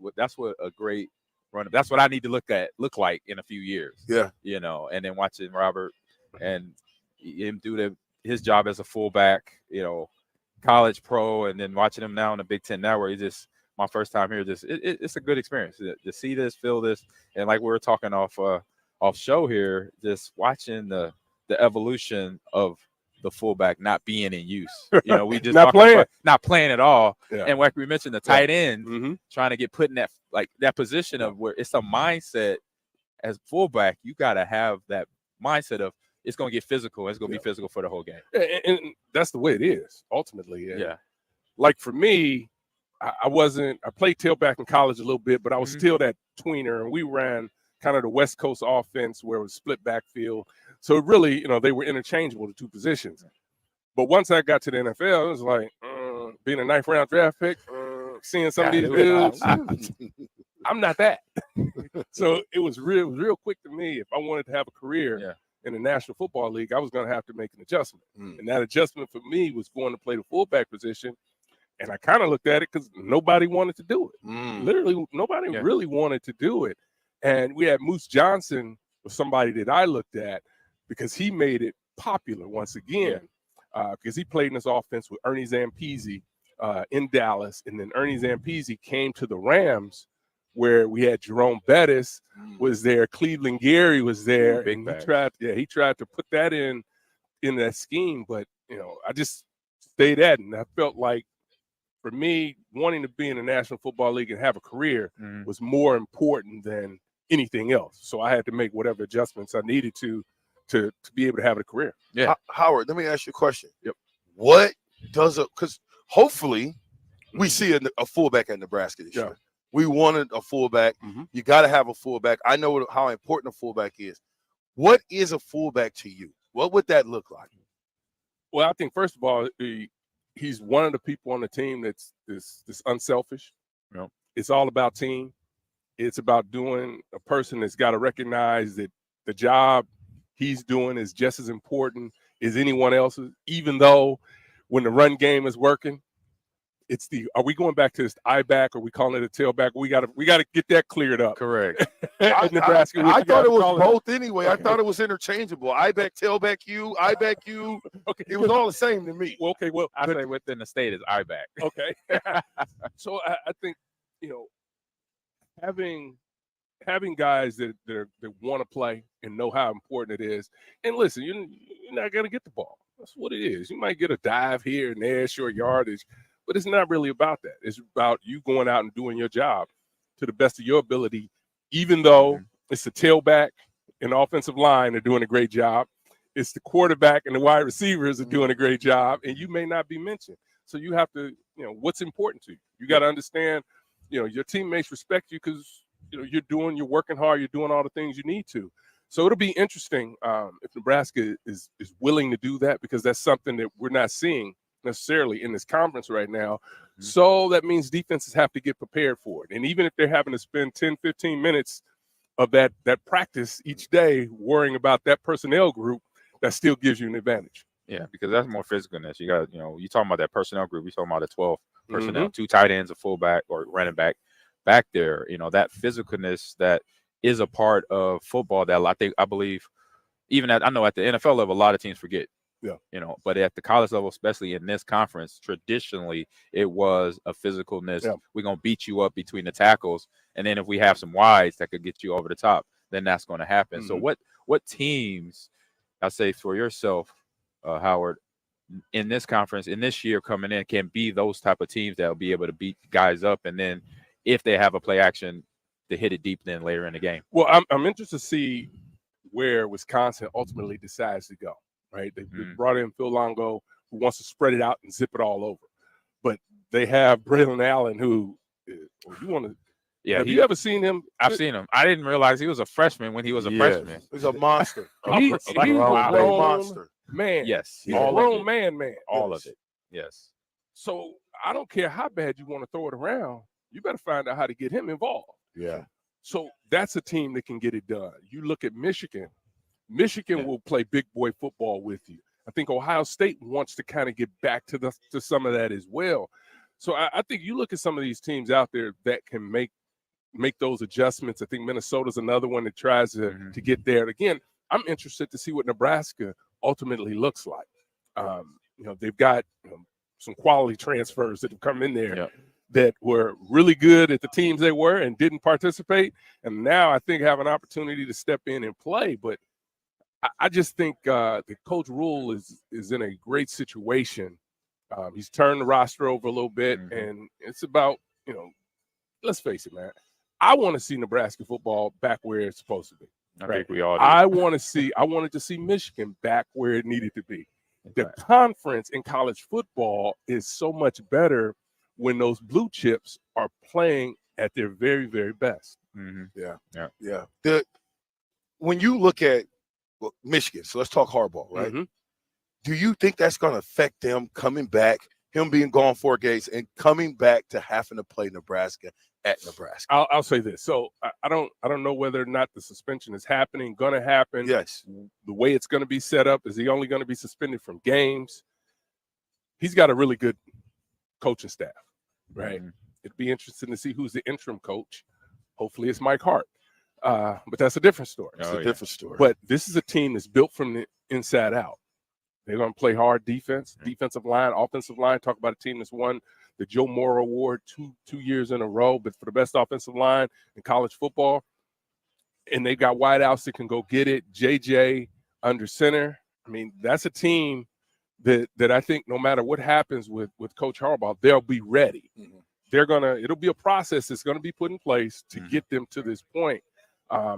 a great run. That's what I need to look like in a few years. Yeah. You know, and then watching Robert and him do his job as a fullback, you know, college pro, and then watching him now in the Big Ten now, where he's just my first time here. Just it's a good experience to see this, feel this, and like we were talking off show here, just watching the evolution of the fullback not being in use. You know, we just not playing at all. Yeah. And like we mentioned, the tight end trying to get put in that position of where it's a mindset as fullback. You got to have that mindset of it's going to get physical. It's going to be physical for the whole game. And that's the way it is ultimately. And yeah. Like for me, I played tailback in college a little bit, but I was still that tweener, and we ran kind of the West Coast offense where it was split backfield. So really, you know, they were interchangeable, the two positions. But once I got to the NFL, it was like being a 9th round draft pick, seeing some of these dudes. I'm not that. So it was real quick to me. If I wanted to have a career in the National Football League, I was going to have to make an adjustment. And that adjustment for me was going to play the fullback position. And I kind of looked at it because nobody wanted to do it. Literally, nobody really wanted to do it. And we had Moose Johnson was somebody that I looked at because he made it popular once again. Because he played in this offense with Ernie Zampese in Dallas. And then Ernie Zampese came to the Rams where we had Jerome Bettis was there. Cleveland Gary was there. And he tried to put that in that scheme. But, you know, I just stayed at it. And I felt like for me, wanting to be in the National Football League and have a career was more important than anything else. So I had to make whatever adjustments I needed to be able to have a career. Yeah. Howard, let me ask you a question. Yep. What does because hopefully we see a fullback at Nebraska this year. We wanted a fullback. You got to have a fullback. I know how important a fullback is. What is a fullback to you? What would that look like? Well, I think first of all, he's one of the people on the team that's this unselfish. You know, it's all about team. It's about doing a person that's got to recognize that the job he's doing is just as important as anyone else's, even though when the run game is working, are we going back to this eye back or are we calling it a tailback? We gotta get that cleared up. Correct. Nebraska. I thought it was both anyway. I thought it was interchangeable. eye back, tailback you, eye back you. Okay. It was all the same to me. Well, okay, well I say within the state is eye back. Okay. So I think, you know, having guys that want to play and know how important it is. And listen, you're not going to get the ball. That's what it is. You might get a dive here and there, short yardage, but it's not really about that. It's about you going out and doing your job to the best of your ability, even though it's the tailback and the offensive line are doing a great job. It's the quarterback and the wide receivers are doing a great job, and you may not be mentioned. So you have to, you know, what's important to you. You got to understand, you know, your teammates respect you because, you know, you're working hard, you're doing all the things you need to. So it'll be interesting if Nebraska is willing to do that, because that's something that we're not seeing necessarily in this conference right now. So that means defenses have to get prepared for it. And even if they're having to spend 10, 15 minutes of that practice each day worrying about that personnel group, that still gives you an advantage. Yeah, because that's more physicalness. You got, you talking about that personnel group. You're talking about the 12 personnel, Mhm. 2 tight ends, a fullback or running back there. That physicalness that is a part of football that I believe, even I know at the NFL level, a lot of teams forget. Yeah. But at the college level, especially in this conference, traditionally it was a physicalness. Yeah. We're gonna beat you up between the tackles, and then if we have some wides that could get you over the top, then that's going to happen. So what teams, I say for yourself, Howard, in this conference, in this year coming in, can be those type of teams that will be able to beat guys up, and then if they have a play action, to hit it deep then later in the game. Well, I'm interested to see where Wisconsin ultimately decides to go. Right, they brought in Phil Longo, who wants to spread it out and zip it all over, but they have Braylon Allen, who you want to. Yeah, have you ever seen him? I've seen him. I didn't realize he was a freshman when he was a freshman. He's a monster. He's a grown monster. Man. Yes, he's a grown man. All of it. Yes. So I don't care how bad you want to throw it around. You better find out how to get him involved. Yeah. So that's a team that can get it done. You look at Michigan. Michigan will play big boy football with you. I think Ohio State wants to kind of get back to some of that as well. So I think you look at some of these teams out there that can make those adjustments. I think Minnesota's another one that tries to get there. And again, I'm interested to see what Nebraska ultimately looks like. They've got some quality transfers that have come in there that were really good at the teams they were and didn't participate. And now I think have an opportunity to step in and play. But I just think that Coach Rule is in a great situation. He's turned the roster over a little bit, and it's about, let's face it, man. I want to see Nebraska football back where it's supposed to be. I think we all do. I wanted to see Michigan back where it needed to be. The conference in college football is so much better when those blue chips are playing at their very, very best. Yeah. When you look at Michigan, so let's talk Harbaugh, right? Do you think that's going to affect them coming back, him being gone 4 games and coming back to having to play Nebraska at Nebraska? I'll say this. So I don't know whether or not the suspension is going to happen. Yes. The way it's going to be set up, is he only going to be suspended from games? He's got a really good coaching staff, right? It'd be interesting to see who's the interim coach. Hopefully it's Mike Hart. But that's a different story. It's a different story. But this is a team that's built from the inside out. They're going to play hard defense, defensive line, offensive line. Talk about a team that's won the Joe Moore Award two years in a row, but for the best offensive line in college football. And they got wideouts that can go get it. JJ under center. I mean, that's a team that I think no matter what happens with Coach Harbaugh, they'll be ready. It'll be a process that's going to be put in place to get them to this point.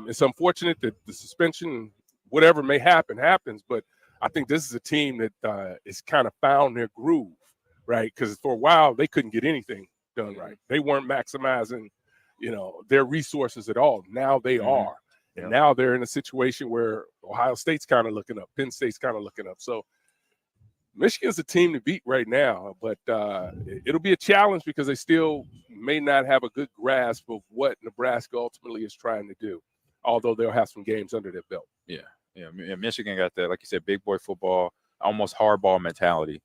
It's unfortunate that the suspension, whatever may happen, happens, but I think this is a team that is kind of found their groove, right? Because for a while they couldn't get anything done right. They weren't maximizing, their resources at all. Now they are, and now they're in a situation where Ohio State's kind of looking up, Penn State's kind of looking up. So Michigan's a team to beat right now, but it'll be a challenge because they still may not have a good grasp of what Nebraska ultimately is trying to do, although they'll have some games under their belt. Yeah, Michigan got that, like you said, big boy football, almost hardball mentality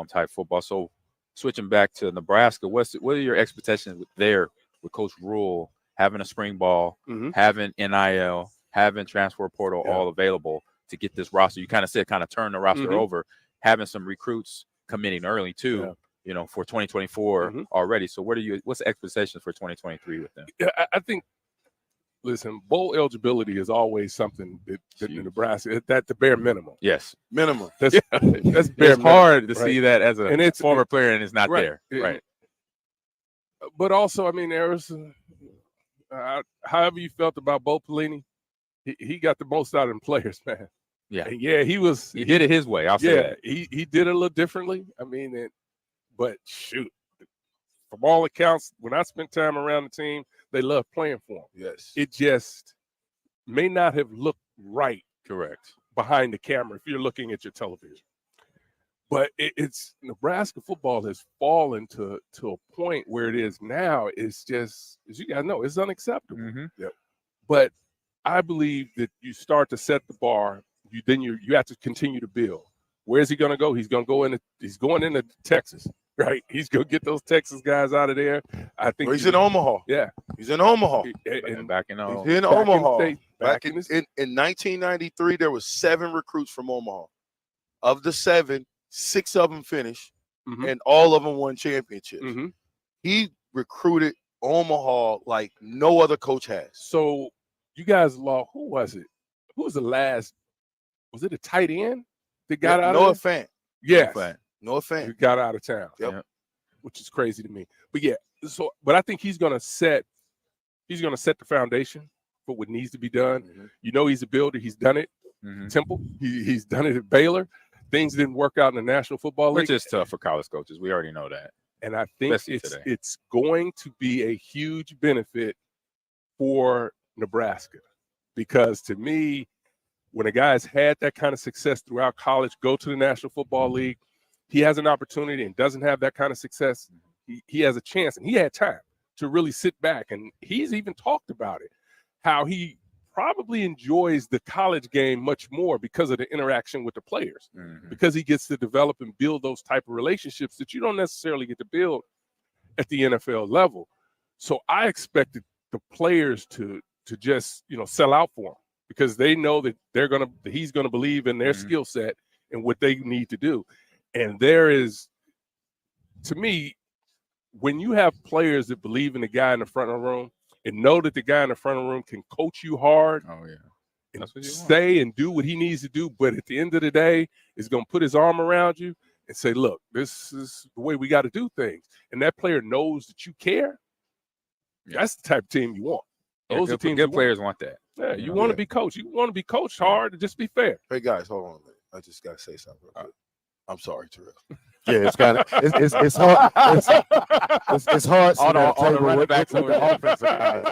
type football. So switching back to Nebraska, what are your expectations with Coach Rule having a spring ball, having NIL, having transfer portal all available to get this roster? You kind of said turn the roster over, having some recruits committing early too, for 2024 already. So what's the expectations for 2023 with them? Yeah, I think. Listen, bowl eligibility is always something that in Nebraska, that's the bare minimum. Yes. Minimum. That's bare it's hard to see that as a former player and it's not right. there. Right. But also, I mean, there was, however you felt about Bo Pelini, he got the most out of them players, man. Yeah. And yeah, he did it his way. I'll say that. He did it a little differently. I mean, but shoot, from all accounts, when I spent time around the team, they love playing for him. Yes. It just may not have looked right. Correct. Behind the camera if you're looking at your television. But it's Nebraska football has fallen to a point where it is now. It's just, as you guys know, it's unacceptable. But I believe that you start to set the bar. You have to continue to build. Where's he going to go? He's going into Texas, right? He's going to get those Texas guys out of there. I think He's in Omaha. Yeah, he's in Omaha. And back in He's in Omaha. Back in 1993, there was 7 recruits from Omaha. Of the 7, 6 of them finished, and all of them won championships. He recruited Omaha like no other coach has. So you guys lost. Who was it? Who was the last? Was it a tight end that got out Noah of Fant. Yes. Noah Fant. Who got out of town. Yep. Which is crazy to me. But yeah, but I think he's gonna set the foundation for what needs to be done. You know, he's a builder, he's done it. Temple, he's done it at Baylor. Things didn't work out in the National Football League. Which is tough for college coaches. We already know that. And I think it's going to be a huge benefit for Nebraska, because to me, when a guy has had that kind of success throughout college, go to the National Football League, he has an opportunity and doesn't have that kind of success. He has a chance, and he had time to really sit back. And he's even talked about it, how he probably enjoys the college game much more because of the interaction with the players, because he gets to develop and build those type of relationships that you don't necessarily get to build at the NFL level. So I expected the players to just, sell out for him, because they know that he's gonna believe in their skill set and what they need to do. And there is, to me, when you have players that believe in the guy in the front of the room and know that the guy in the front of the room can coach you hard, and stay and do what he needs to do, but at the end of the day is going to put his arm around you and say, look, this is the way we got to do things. And that player knows that you care. That's the type of team you want. Those are teams good players want that. Yeah, you want to be coached. You want to be coached hard and just be fair. Hey guys, hold on a minute. I just got to say something real quick. I'm sorry, Terrell. Yeah, it's kind of it's hard. It's hard. All the running backs with the offensive guys.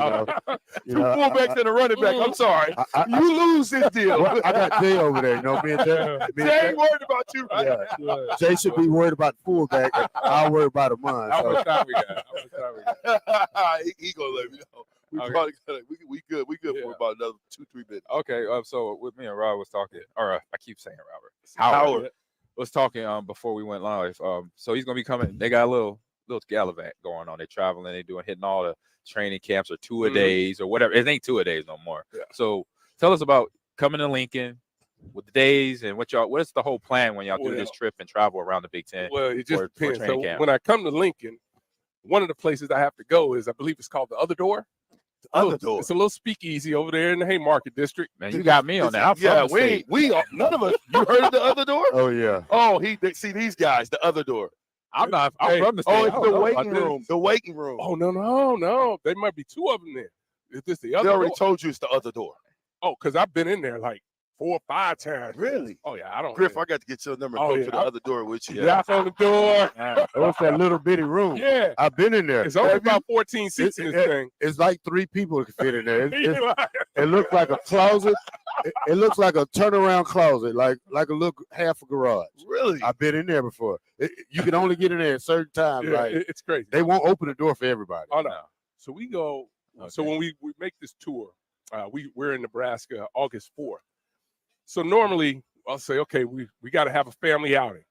Two fullbacks and a running back. I'm sorry. You lose this deal. Well, I got Jay over there. Me and Jay. Jay ain't worried about you, right? Yeah. Jay should be worried about the fullback. I'll worry about a month. How much time we got? He gonna let me know. We probably got we good. We good for about another 2-3 minutes. Okay. So with me and Rob was talking, or I keep saying Robert. Howard was talking before we went live. So he's gonna be coming. They got a little gallivant going on. They're traveling. They're hitting all the training camps or 2 a days or whatever. It ain't 2 a days no more. Yeah. So tell us about coming to Lincoln with the days and what's the whole plan when y'all do this trip and travel around the Big Ten? Well, it just depends. training So camp? when I come to Lincoln, one of the places I have to go is, I believe it's called the Other Door. Other Door. It's a little speakeasy over there in the Haymarket district. Man, you got me on that. I'm from the state. None of us. You heard of the Other Door? Oh yeah. Oh, see these guys, the Other Door. I'm from the state. Oh, I it's don't the know waiting about this. room. The waiting room. Oh, no. There might be 2 of them there. Is this the Other They already Door? told you it's the Other Door. Oh, because I've been in there like 4 or 5 times. Really? Oh, yeah. I don't. Griff, I got to get your number and Oh, go yeah. to the Other Door with you. Knock on the door. What's that little bitty room? Yeah. I've been in there. It's only about 14 seats in this thing. It's like 3 people can fit in there. It looks like a closet. It looks like a turnaround closet, like a little half a garage. Really? I've been in there before. You can only get in there at certain times. Yeah, like it's crazy. they won't open the door for everybody. Oh, no. So we go. So when we make this tour, we're in Nebraska August 4th. So normally I'll say, okay, we got to have a family outing,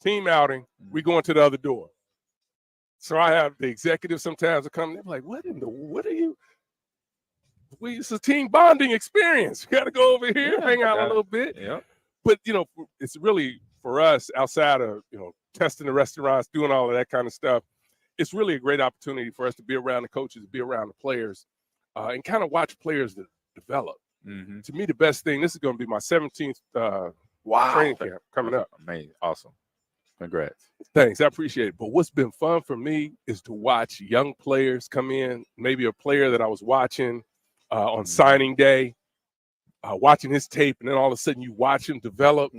team outing. We going to the Other Door. So I have the executives sometimes come. They're like, what are you? It's a team bonding experience. We got to go over here, hang out a little bit. Yeah. But it's really for us, outside of testing the restaurants, doing all of that kind of stuff. It's really a great opportunity for us to be around the coaches, be around the players, and kind of watch players develop. To me, the best thing, this is going to be my 17th training camp coming up. Amazing. Awesome. Congrats. Thanks. I appreciate it. But what's been fun for me is to watch young players come in, maybe a player that I was watching on signing day, watching his tape, and then all of a sudden you watch him develop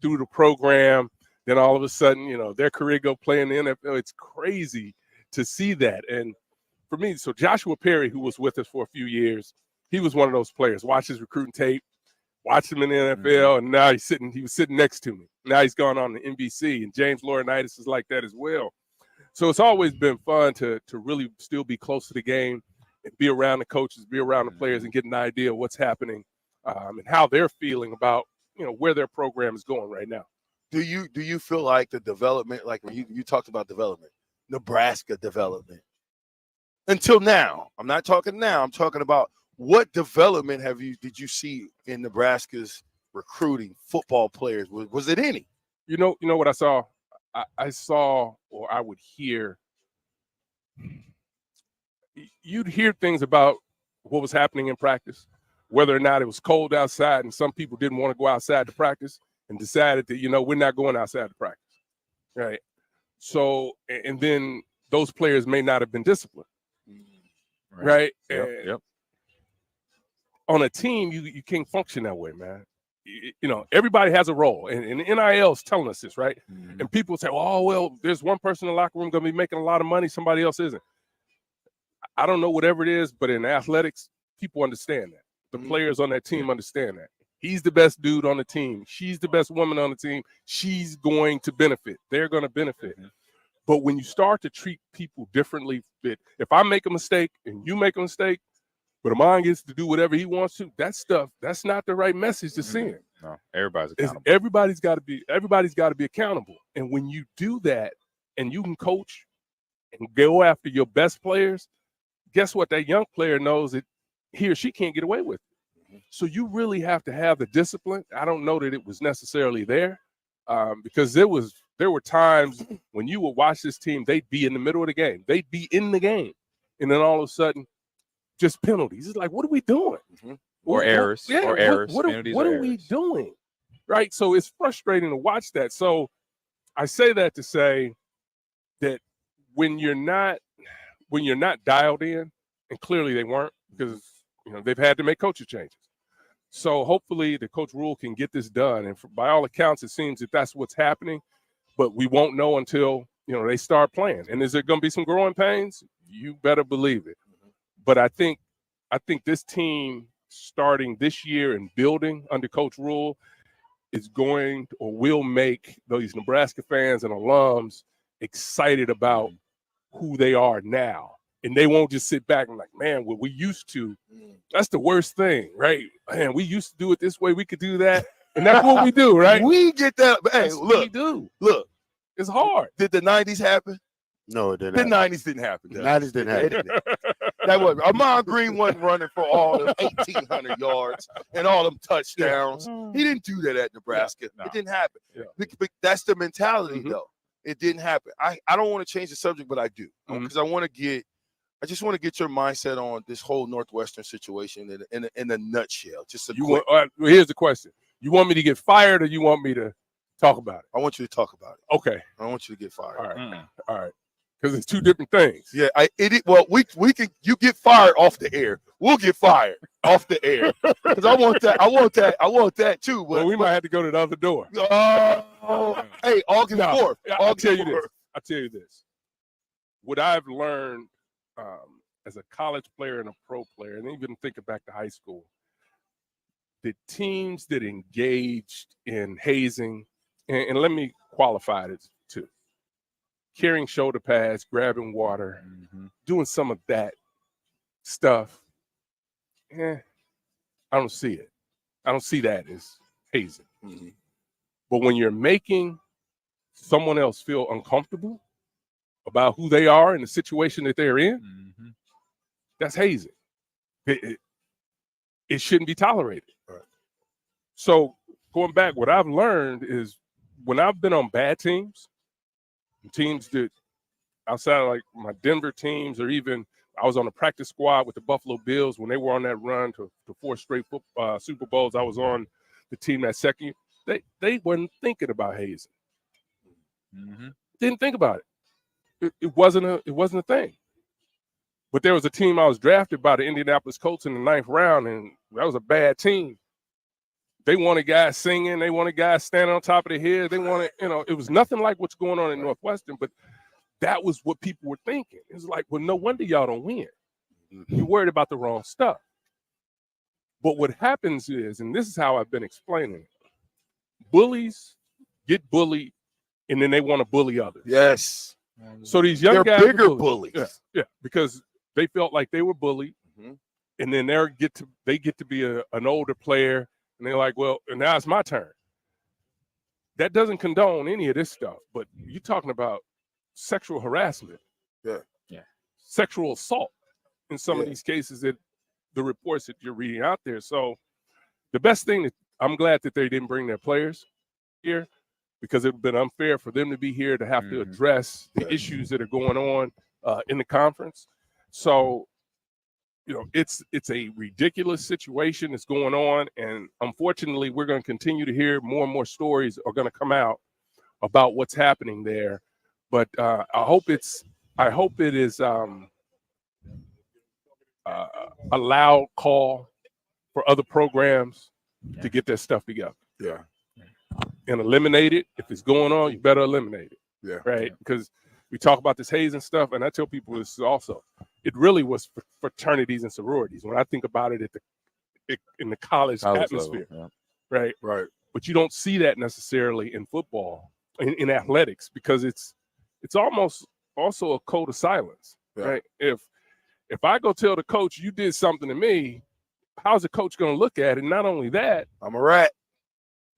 through the program. Then all of a sudden, their career go play in the NFL. It's crazy to see that. And for me, so Joshua Perry, who was with us for a few years, he was one of those players. Watch his recruiting tape, watched him in the NFL, and now he was sitting next to me. Now he's gone on to NBC, and James Laurinaitis is like that as well. So it's always been fun to really still be close to the game and be around the coaches, be around the players, and get an idea of what's happening and how they're feeling about where their program is going right now. Do you feel like the development, like when you talked about development, Nebraska development, until now? I'm not talking now. I'm talking about what development did you see in Nebraska's recruiting football players? Was it any? You know what I saw? I saw, or I would hear. You'd hear things about what was happening in practice, whether or not it was cold outside, and some people didn't want to go outside to practice and decided that, we're not going outside to practice, right? So, and then those players may not have been disciplined, right? Yep. On a team, you can't function that way, man. Everybody has a role, and NIL is telling us this, right? Mm-hmm. And people say, "Oh, well, there's one person in the locker room going to be making a lot of money, somebody else isn't." I don't know whatever it is, but in athletics, people understand that. The players on that team understand that. He's the best dude on the team. She's the best woman on the team. She's going to benefit. They're going to benefit. Mm-hmm. But when you start to treat people differently, if I make a mistake and you make a mistake, but Amon gets to do whatever he wants to, that's not the right message to send. No, everybody's accountable. Everybody's got to be accountable. And when you do that and you can coach and go after your best players, guess what? That young player knows that he or she can't get away with it. So you really have to have the discipline. I don't know that it was necessarily there because there were times when you would watch this team, they'd be in the middle of the game. They'd be in the game. And then all of a sudden, just penalties. It's like, what are we doing? Or errors. What are we doing? Right? So it's frustrating to watch that. So I say that to say that when you're not dialed in, and clearly they weren't because they've had to make coaching changes. So hopefully the Coach Rule can get this done. And by all accounts, it seems that that's what's happening. But we won't know until they start playing. And is there going to be some growing pains? You better believe it. But I think this team starting this year and building under Coach Rule is going or will make those Nebraska fans and alums excited about who they are now. And they won't just sit back and like, man, what we used to, that's the worst thing, right? Man, we used to do it this way. We could do that. And that's what we do, right? We get that. Hey, That's what we do. Look. It's hard. Did the 90s happen? No, it didn't. The 90s didn't happen. The 90s didn't happen. That was Ahman Green wasn't running for all them 1,800 yards and all them touchdowns. He didn't do that at Nebraska. It didn't happen. But that's the mentality, though. It didn't happen. I don't want to change the subject, but I do because I just want to get your mindset on this whole Northwestern situation in a nutshell. Just here's the question: you want me to get fired, or you want me to talk about it? I want you to talk about it. Okay. I want you to get fired. All right. Because it's two different things. Yeah, well, we can. You get fired off the air. We'll get fired off the air because I want that too. Well, we might have to go to the other door. Hey, August 4th. I'll tell you this. What I've learned as a college player and a pro player, and even thinking back to high school, the teams that engaged in hazing, and let me qualify it too. Carrying shoulder pads, grabbing water, doing some of that stuff. I don't see it. I don't see that as hazing. But when you're making someone else feel uncomfortable about who they are and the situation that they're in, that's hazing. It shouldn't be tolerated. So going back, what I've learned is when I've been on bad teams that outside of like my Denver teams, or even I was on a practice squad with the Buffalo Bills when they were on that run to 4 straight Super Bowls. I was on the team that second year. They weren't thinking about hazing. Didn't think about it. It wasn't a thing. But there was a team I was drafted by the Indianapolis Colts in the 9th round, and that was a bad team. They wanted guys singing. They wanted guys standing on top of their head. They wanted, it was nothing like what's going on in Northwestern, but that was what people were thinking. It was like, well, no wonder y'all don't win. You're worried about the wrong stuff. But what happens is, and this is how I've been explaining it, bullies get bullied, and then they want to bully others. Yes. So these young guys, they're bigger bullies. Yeah, because they felt like they were bullied, and then they get to be an older player. And they're like, well, and now it's my turn. that doesn't condone any of this stuff. But you're talking about sexual harassment, sexual assault in some of these cases that the reports that you're reading out there. So the best thing that I'm glad that they didn't bring their players here, because it would have been unfair for them to be here to have to address the issues that are going on in the conference. So, you know, it's a ridiculous situation that's going on, and unfortunately, we're going to continue to hear more and more stories are going to come out about what's happening there. But I hope it is a loud call for other programs to get their stuff together. Yeah. And eliminate it. If it's going on, you better eliminate it. Yeah. Right? Because we talk about this hazing stuff, and I tell people this also. It really was for fraternities and sororities. When I think about it in the college atmosphere, right? Right. But you don't see that necessarily in football, in athletics, because it's almost also a code of silence, right? If I go tell the coach you did something to me, how's the coach going to look at it? And not only that, I'm a rat.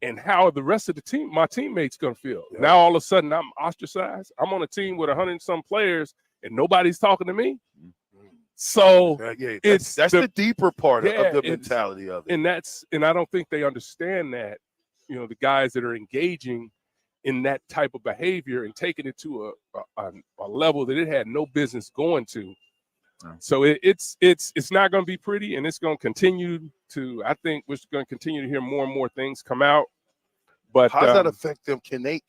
And how are the rest of the team, my teammates, going to feel? Yeah. Now all of a sudden I'm ostracized. I'm on a team with 100 and some players, and nobody's talking to me. So that's the deeper part of the mentality of it. And I don't think they understand that, you know, the guys that are engaging in that type of behavior and taking it to a level that it had no business going to. So it's not going to be pretty, and it's going to continue to. I think we're going to continue to hear more and more things come out. But how does that affect them? Can they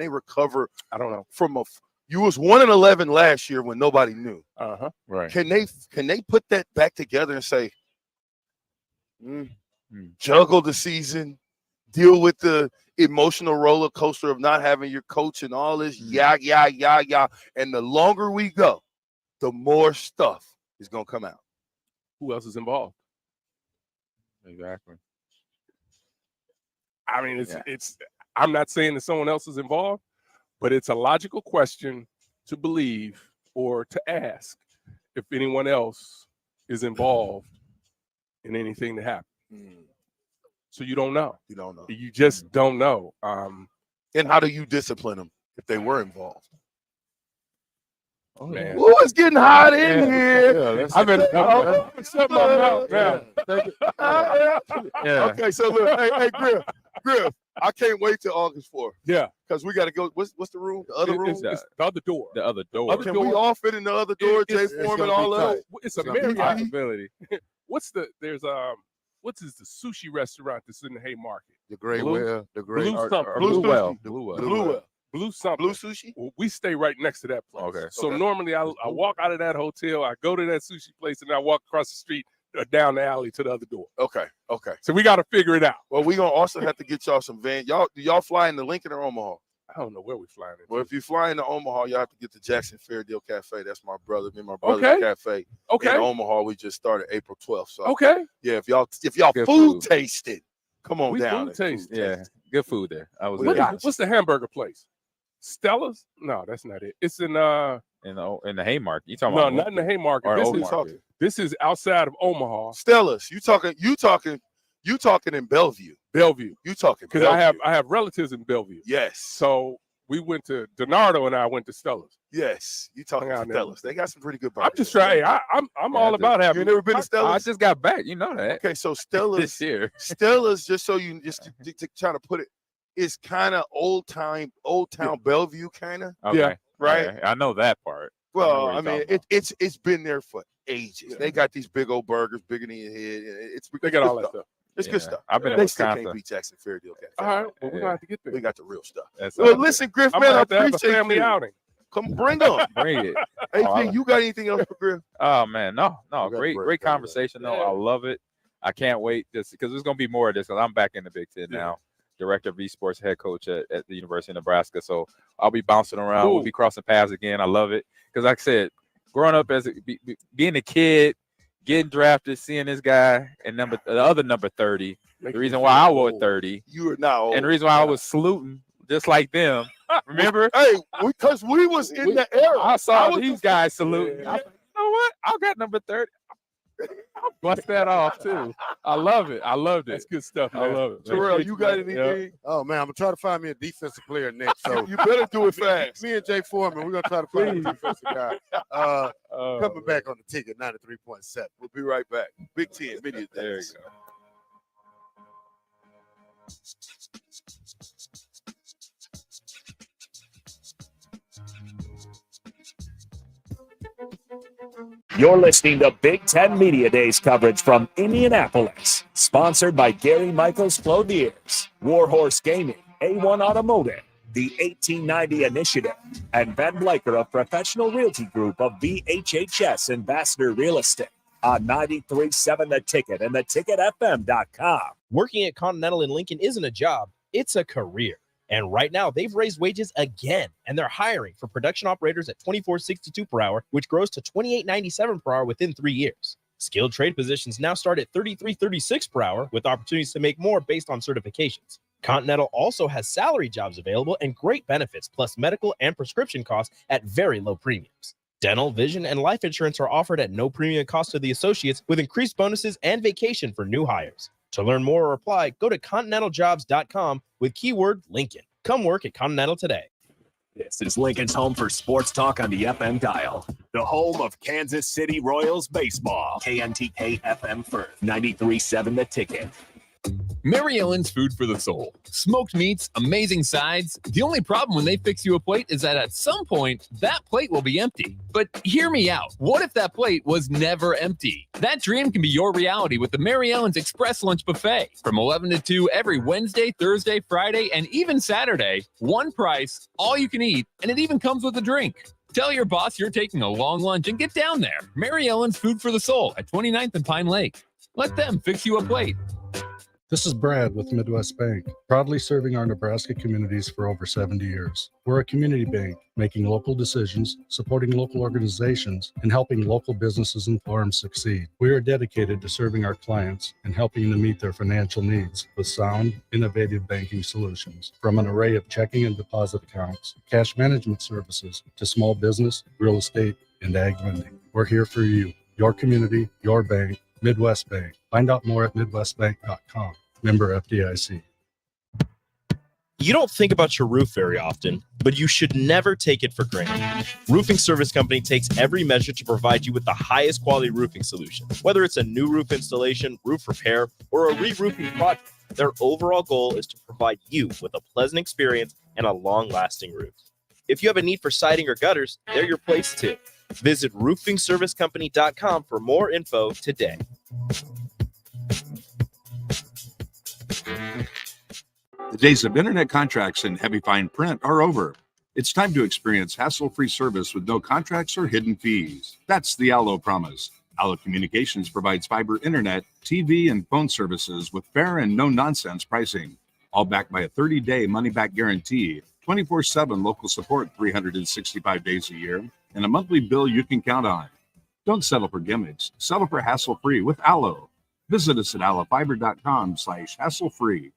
recover? I don't know. From you was 1-11 last year when nobody knew. Right. Can they put that back together and say, juggle the season, deal with the emotional roller coaster of not having your coach and all this yeah, and the longer we go, the more stuff is going to come out. Who else is involved? Exactly. I mean, it's. I'm not saying that someone else is involved, but it's a logical question to believe or to ask if anyone else is involved in anything that happened. So you don't know. You don't know. You just don't know. And how do you discipline them if they were involved? Oh, man. Ooh, it's getting hot in here. I've been shut my mouth now. Okay, so look, hey, Griff, I can't wait till August 4th. Yeah, because we got to go. What's the room? The other room? It's the other door. The other door. Can we all fit in the other door? Jay Foreman, all of it. It's a Marriott possibility. What's the sushi restaurant that's in the Haymarket? The Great Well, the Great Blue Well. Blue something. Blue Sushi? Well, we stay right next to that place. Okay. So normally I walk out of that hotel, I go to that sushi place, and I walk across the street down the alley to the other door. Okay. So we got to figure it out. Well, we're going to also have to get y'all some van. Do y'all fly into Lincoln or Omaha? I don't know where we're flying into. Well, if you fly into Omaha, y'all have to get to Jackson Fair Deal Cafe. That's my brother. Me and my brother's cafe. Okay. In Omaha, we just started April 12th. So okay. Yeah, if y'all food tasted, come on down. Food tasted. Yeah, good food there. What's the hamburger place? Stella's? No, that's not it. It's in the Haymarket. You talking about? No, not in the Haymarket. This is outside of Omaha. Stella's. You talking in Bellevue. You talking because I have relatives in Bellevue. Yes. So we went to Donardo and I went to Stella's. Yes, you talking to Stella's. They got some pretty good burgers. I'm just trying. I'm all about having. You never been to Stella's? I just got back. You know that. Okay, so Stella's this year. Stella's, just so you to try to put it, is kind of old town Bellevue kind of. Okay. Yeah. Right. Okay. I know that part. Well, I mean, it's been there for ages. Yeah. They got these big old burgers, bigger than your head. They got all that stuff. It's good stuff. I've been they in still Wisconsin. can't beat Jackson Fair Deal Cafe. All right, well, we're gonna have to get there. We got the real stuff. Well, listen, Griff, man, I appreciate a family outing. Come bring them. Bring it. Hey, you got anything else for Griff? Oh man, no. Great conversation though. I love it. I can't wait because there's gonna be more of this because I'm back in the Big Ten now. Director of esports, head coach at the University of Nebraska. So I'll be bouncing around. We'll be crossing paths again. I love it because, like I said, growing up as being a kid, getting drafted, seeing this guy and the other number 30. The reason why I wore 30. You are now old. And the reason why I was saluting just like them. Remember? Hey, because we was in the era. I saw these guys saluting. I was like, you know what? I got number 30. Bust that off too. I love it. I loved it. That's good stuff. I love it. Terrell, you got anything? Oh man, I'm gonna try to find me a defensive player next. So You better do it fast. me and Jay Foreman, we're gonna try to find a defensive guy. Coming back on the ticket, 93.7. We'll be right back. Big Ten Media There you Days. go. You're listening to Big Ten Media Days coverage from Indianapolis, sponsored by Gary Michaels Clothiers, Warhorse Gaming, A1 Automotive, the 1890 Initiative, and Ben Blaker of Professional Realty Group of VHHS Ambassador Real Estate on 93.7 The Ticket and theticketfm.com. Working at Continental in Lincoln isn't a job, it's a career. And right now, they've raised wages again, and they're hiring for production operators at $24.62 per hour, which grows to $28.97 per hour within 3 years. Skilled trade positions now start at $33.36 per hour, with opportunities to make more based on certifications. Continental also has salary jobs available and great benefits, plus medical and prescription costs at very low premiums. Dental, vision, and life insurance are offered at no premium cost to the associates, with increased bonuses and vacation for new hires. To learn more or apply, go to continentaljobs.com with keyword Lincoln. Come work at Continental today. This is Lincoln's home for sports talk on the FM dial. The home of Kansas City Royals baseball. KNTK FM Firth, 93.7 The Ticket. Mary Ellen's Food for the Soul. Smoked meats, amazing sides. The only problem when they fix you a plate is that at some point, that plate will be empty. But hear me out. What if that plate was never empty? That dream can be your reality with the Mary Ellen's Express Lunch Buffet. From 11 to 2 every Wednesday, Thursday, Friday, and even Saturday. One price, all you can eat, and it even comes with a drink. Tell your boss you're taking a long lunch and get down there. Mary Ellen's Food for the Soul at 29th and Pine Lake. Let them fix you a plate. This is Brad with Midwest Bank, proudly serving our Nebraska communities for over 70 years. We're a community bank, making local decisions, supporting local organizations, and helping local businesses and farms succeed. We are dedicated to serving our clients and helping them meet their financial needs with sound, innovative banking solutions. From an array of checking and deposit accounts, cash management services, to small business, real estate, and ag lending. We're here for you, your community, your bank, Midwest Bank. Find out more at midwestbank.com. Member FDIC. You don't think about your roof very often, but you should never take it for granted. Roofing Service Company takes every measure to provide you with the highest quality roofing solution. Whether it's a new roof installation, roof repair, or a re-roofing project, their overall goal is to provide you with a pleasant experience and a long-lasting roof. If you have a need for siding or gutters, they're your place too. Visit roofingservicecompany.com for more info today. The days of internet contracts and heavy fine print are over. It's time to experience hassle-free service with no contracts or hidden fees. That's the Allo promise. Allo Communications provides fiber internet, TV, and phone services with fair and no-nonsense pricing. All backed by a 30-day money-back guarantee, 24/7 local support 365 days a year, and a monthly bill you can count on. Don't settle for gimmicks. Settle for hassle-free with Allo. Visit us at allofiber.com/hassle-free.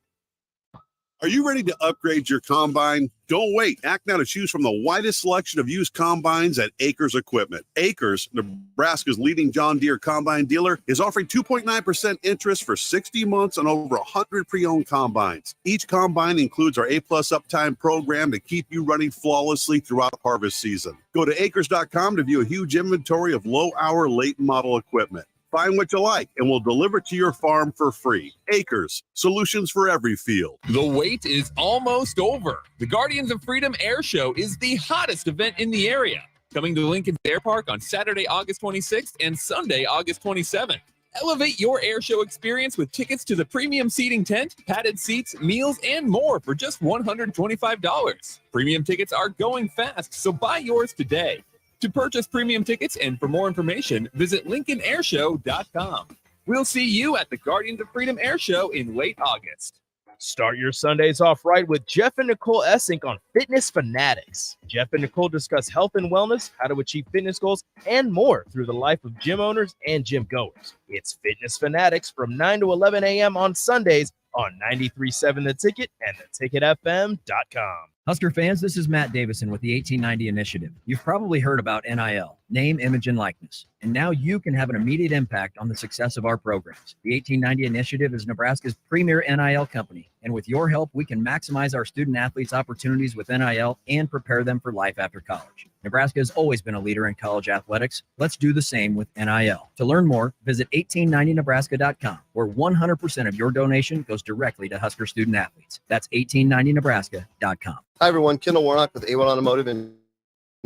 Are you ready to upgrade your combine? Don't wait. Act now to choose from the widest selection of used combines at Acres Equipment. Acres, Nebraska's leading John Deere combine dealer, is offering 2.9% interest for 60 months on over 100 pre-owned combines. Each combine includes our A-plus uptime program to keep you running flawlessly throughout harvest season. Go to acres.com to view a huge inventory of low-hour, late-model equipment. Find what you like, and we'll deliver to your farm for free. Acres, solutions for every field. The wait is almost over. The Guardians of Freedom Air Show is the hottest event in the area. Coming to Lincoln Air Park on Saturday, August 26th and Sunday, August 27th. Elevate your air show experience with tickets to the premium seating tent, padded seats, meals, and more for just $125. Premium tickets are going fast, so buy yours today. To purchase premium tickets and for more information, visit LincolnAirShow.com. We'll see you at the Guardians of Freedom Air Show in late August. Start your Sundays off right with Jeff and Nicole Essink on Fitness Fanatics. Jeff and Nicole discuss health and wellness, how to achieve fitness goals, and more through the life of gym owners and gym goers. It's Fitness Fanatics from 9 to 11 a.m. on Sundays on 93.7 The Ticket and theticketfm.com. Husker fans, this is Matt Davison with the 1890 Initiative. You've probably heard about NIL, name, image, and likeness. and now you can have an immediate impact on the success of our programs. The 1890 Initiative is Nebraska's premier NIL company, and with your help, we can maximize our student athletes' opportunities with NIL and prepare them for life after college. Nebraska has always been a leader in college athletics. Let's do the same with NIL. To learn more, visit 1890nebraska.com, where 100% of your donation goes directly to Husker student athletes. That's 1890nebraska.com. Hi, everyone. Kendall Warnock with A1 Automotive in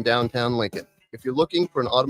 downtown Lincoln. If you're looking for an automotive